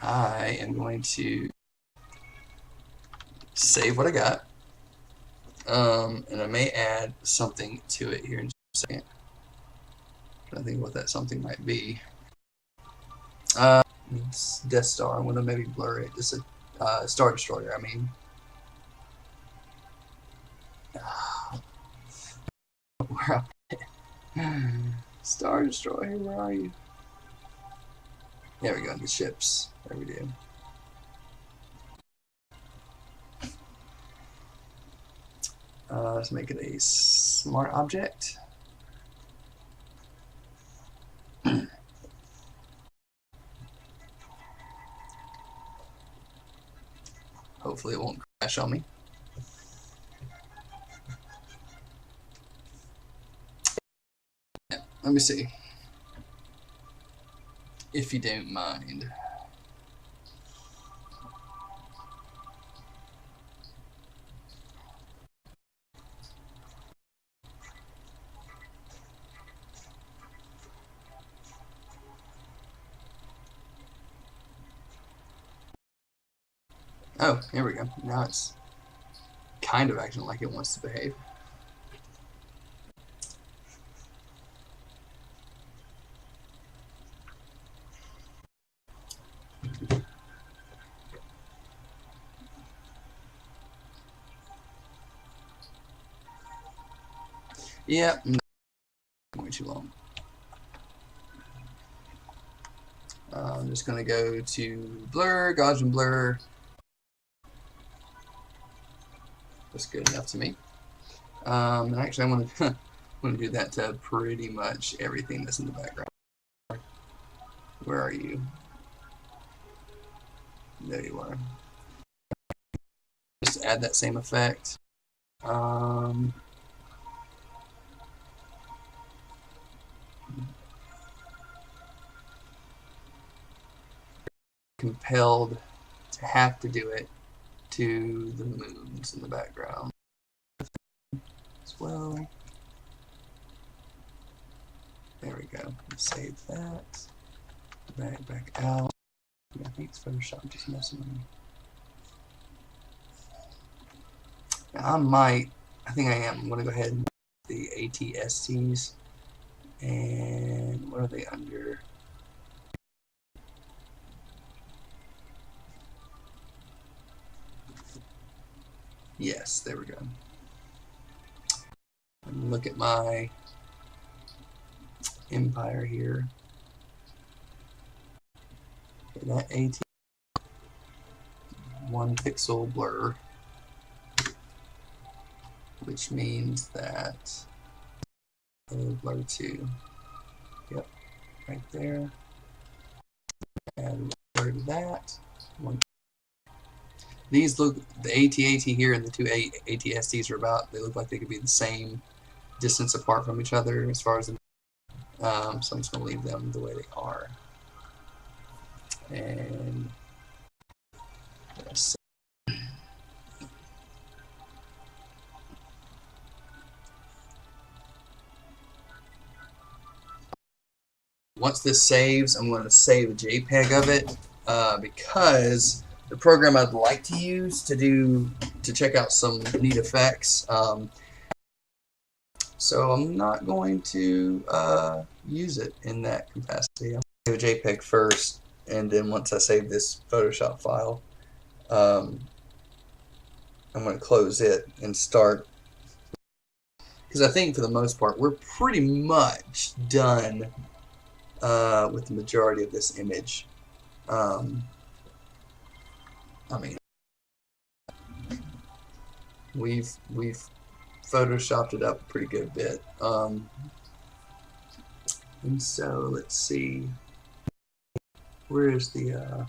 [SPEAKER 1] I am going to save what I got, and I may add something to it here in just a second. I'm trying to think what that something might be. It's Death Star. I'm going to maybe blur it. It's a Star Destroyer, I mean. Where Star Destroyer, where are you? There we go, the ships. There we do. Let's make it a smart object. Hopefully it won't crash on me. Yeah, let me see. If you don't mind. Oh, here we go. Now it's kind of acting like it wants to behave. Yeah, way too long. I'm just going to go to blur, Gaussian blur. That's good enough to me. And actually, I'm going to do that to pretty much everything that's in the background. Where are you? There you are. Just add that same effect. Compelled to have to do it to the moons in the background as well. There we go. Save that. Back out. I think it's Photoshop just messing with me. Now I think I am. I'm going to go ahead and the ATSTs. And what are they under? Yes, there we go. And look at my empire here. Okay, that AT 1 pixel blur, which means that blur to. Yep, right there. And blur to that. These look, the AT-AT here and the two AT-STs are about, they look like they could be the same distance apart from each other as far as the, so I'm just going to leave them the way they are. And yes. Once this saves, I'm going to save a JPEG of it because the program I'd like to use to check out some neat effects. So I'm not going to use it in that capacity. I'm going to save a JPEG first, and then once I save this Photoshop file, I'm going to close it and start. Because I think for the most part, we're pretty much done with the majority of this image. I mean, we've photoshopped it up a pretty good bit. And so let's see, where is the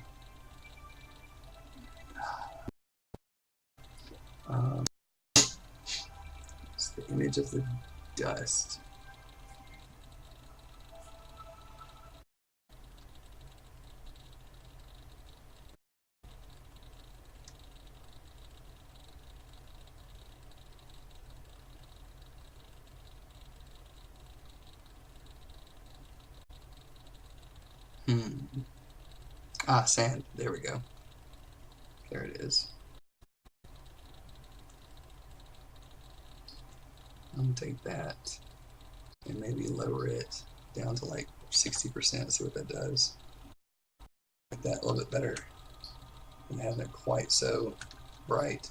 [SPEAKER 1] it's the image of the dust. Sand. There we go. There it is. I'm going to take that and maybe lower it down to like 60%, see what that does. Like that a little bit better and having it quite so bright.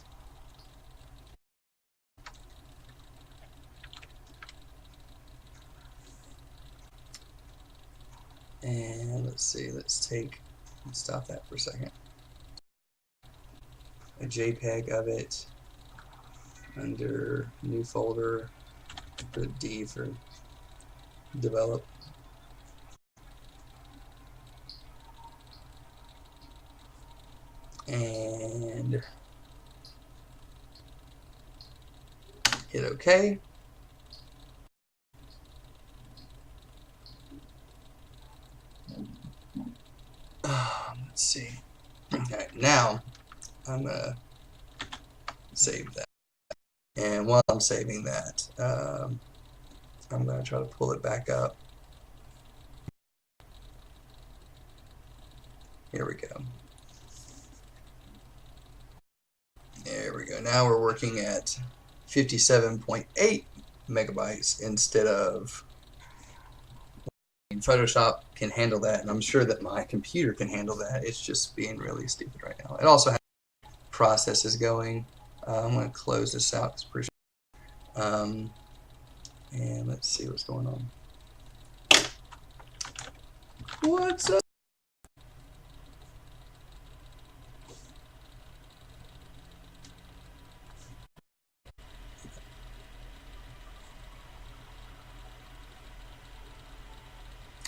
[SPEAKER 1] And let's see, let's stop that for a second. A JPEG of it under new folder, put D for develop. And hit OK. Let's see. Okay, now I'm gonna save that. And while I'm saving that, I'm gonna try to pull it back up. Here we go. There we go. Now we're working at 57.8 megabytes instead of. Photoshop can handle that, and I'm sure that my computer can handle that. It's just being really stupid right now. It also has processes going. I'm going to close this out. It's pretty and let's see what's going on. What's up?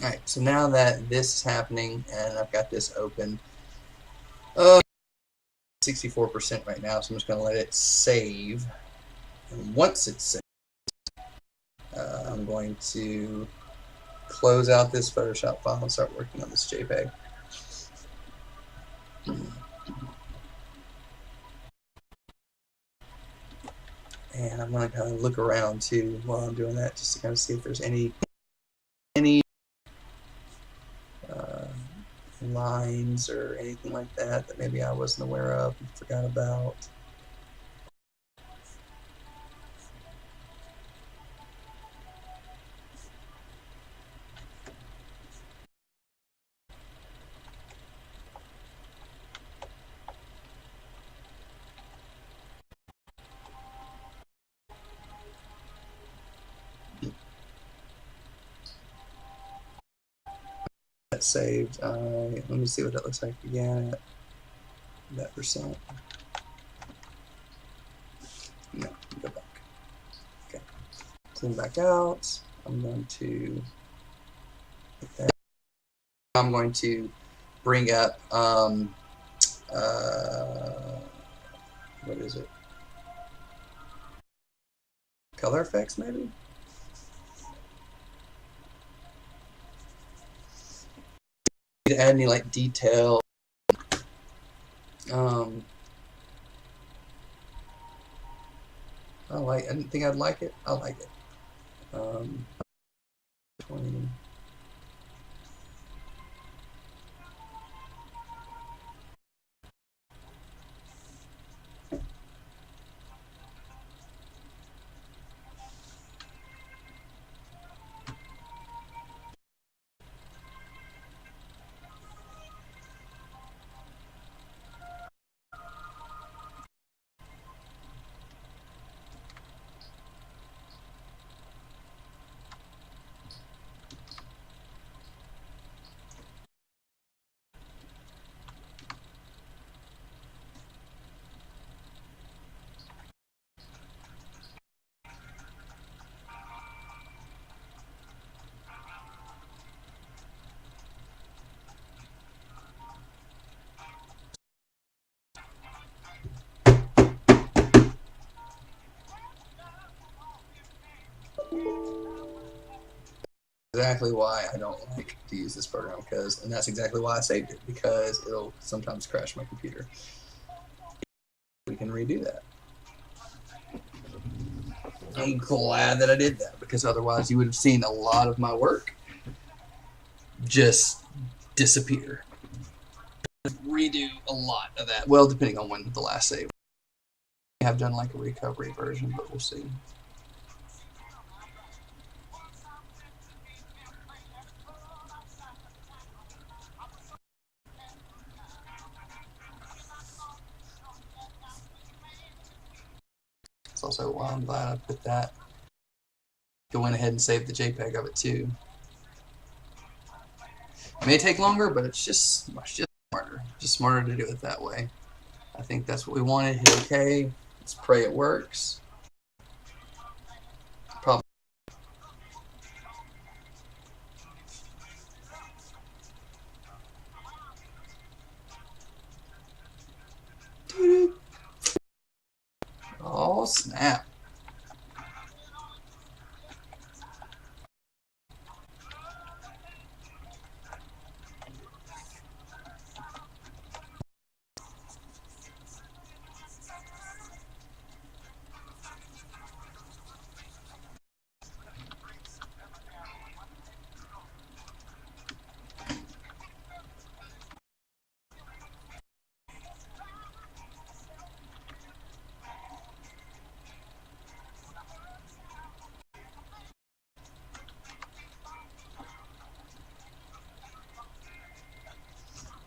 [SPEAKER 1] Alright, so now that this is happening and I've got this open, 64% right now, so I'm just going to let it save. And once it's saved, I'm going to close out this Photoshop file and start working on this JPEG. And I'm going to kind of look around too while I'm doing that, just to kind of see if there's any lines or anything like that that maybe I wasn't aware of and forgot about. That saved. Let me see what that looks like again at that percent. No, go back. Okay, zoom back out. I'm going to put that. I'm going to bring up what is it? Color effects, maybe? To add any like detail. I didn't think I'd like it. I like it. 20. Exactly why I don't like to use this program, and that's exactly why I saved it, because it'll sometimes crash my computer. We can redo that. I'm glad that I did that, because otherwise you would have seen a lot of my work just disappear. Redo a lot of that. Well, depending on when the last save. I have done like a recovery version, but we'll see. That's also why I'm glad I put that. Go in ahead and save the JPEG of it too. It may take longer, but it's just smarter. Just smarter to do it that way. I think that's what we wanted. Hit OK. Let's pray it works. Probably. Oh, snap.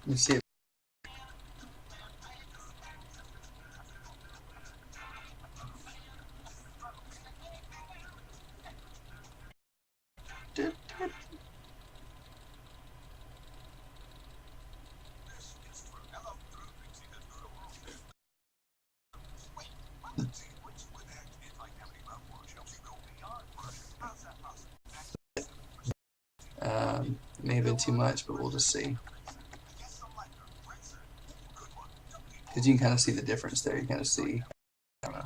[SPEAKER 1] Let me see. May have been too much, but we'll just see. Because you can kind of see the difference there. You kind of see. I don't know.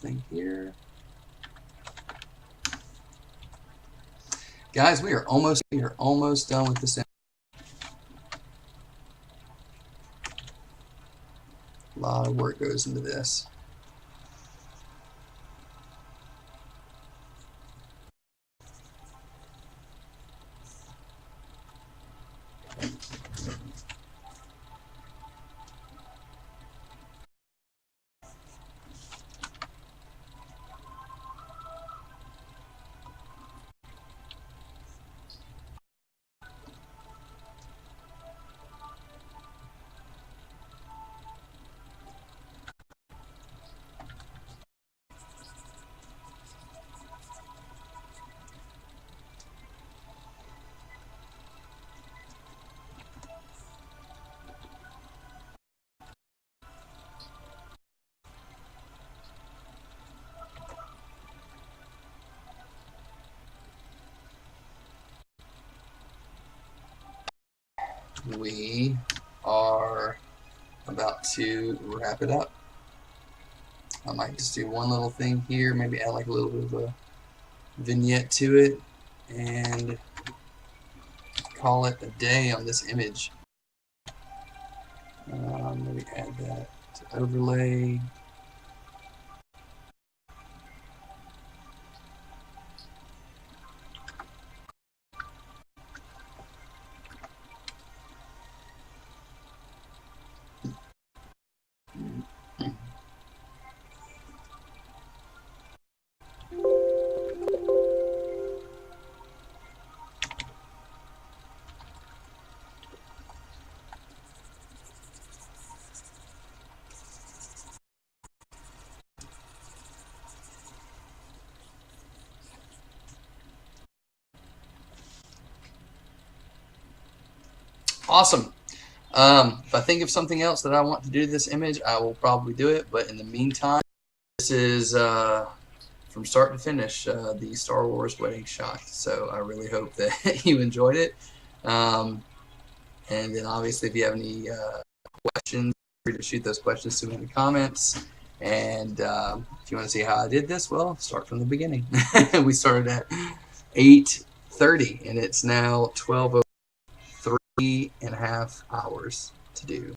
[SPEAKER 1] Thing here, guys. We are almost done with this. A lot of work goes into this. we are about to wrap it up. I might just do one little thing here, maybe add like a little bit of a vignette to it, and call it a day on this image. Maybe add that to overlay. Awesome. If I think of something else that I want to do to this image, I will probably do it. But in the meantime, this is from start to finish the Star Wars wedding shot. So I really hope that you enjoyed it. And then obviously, if you have any questions, feel free to shoot those questions to me in the comments. And if you want to see how I did this, well, start from the beginning. We started at 8:30, and it's now 12:03.5 hours to do.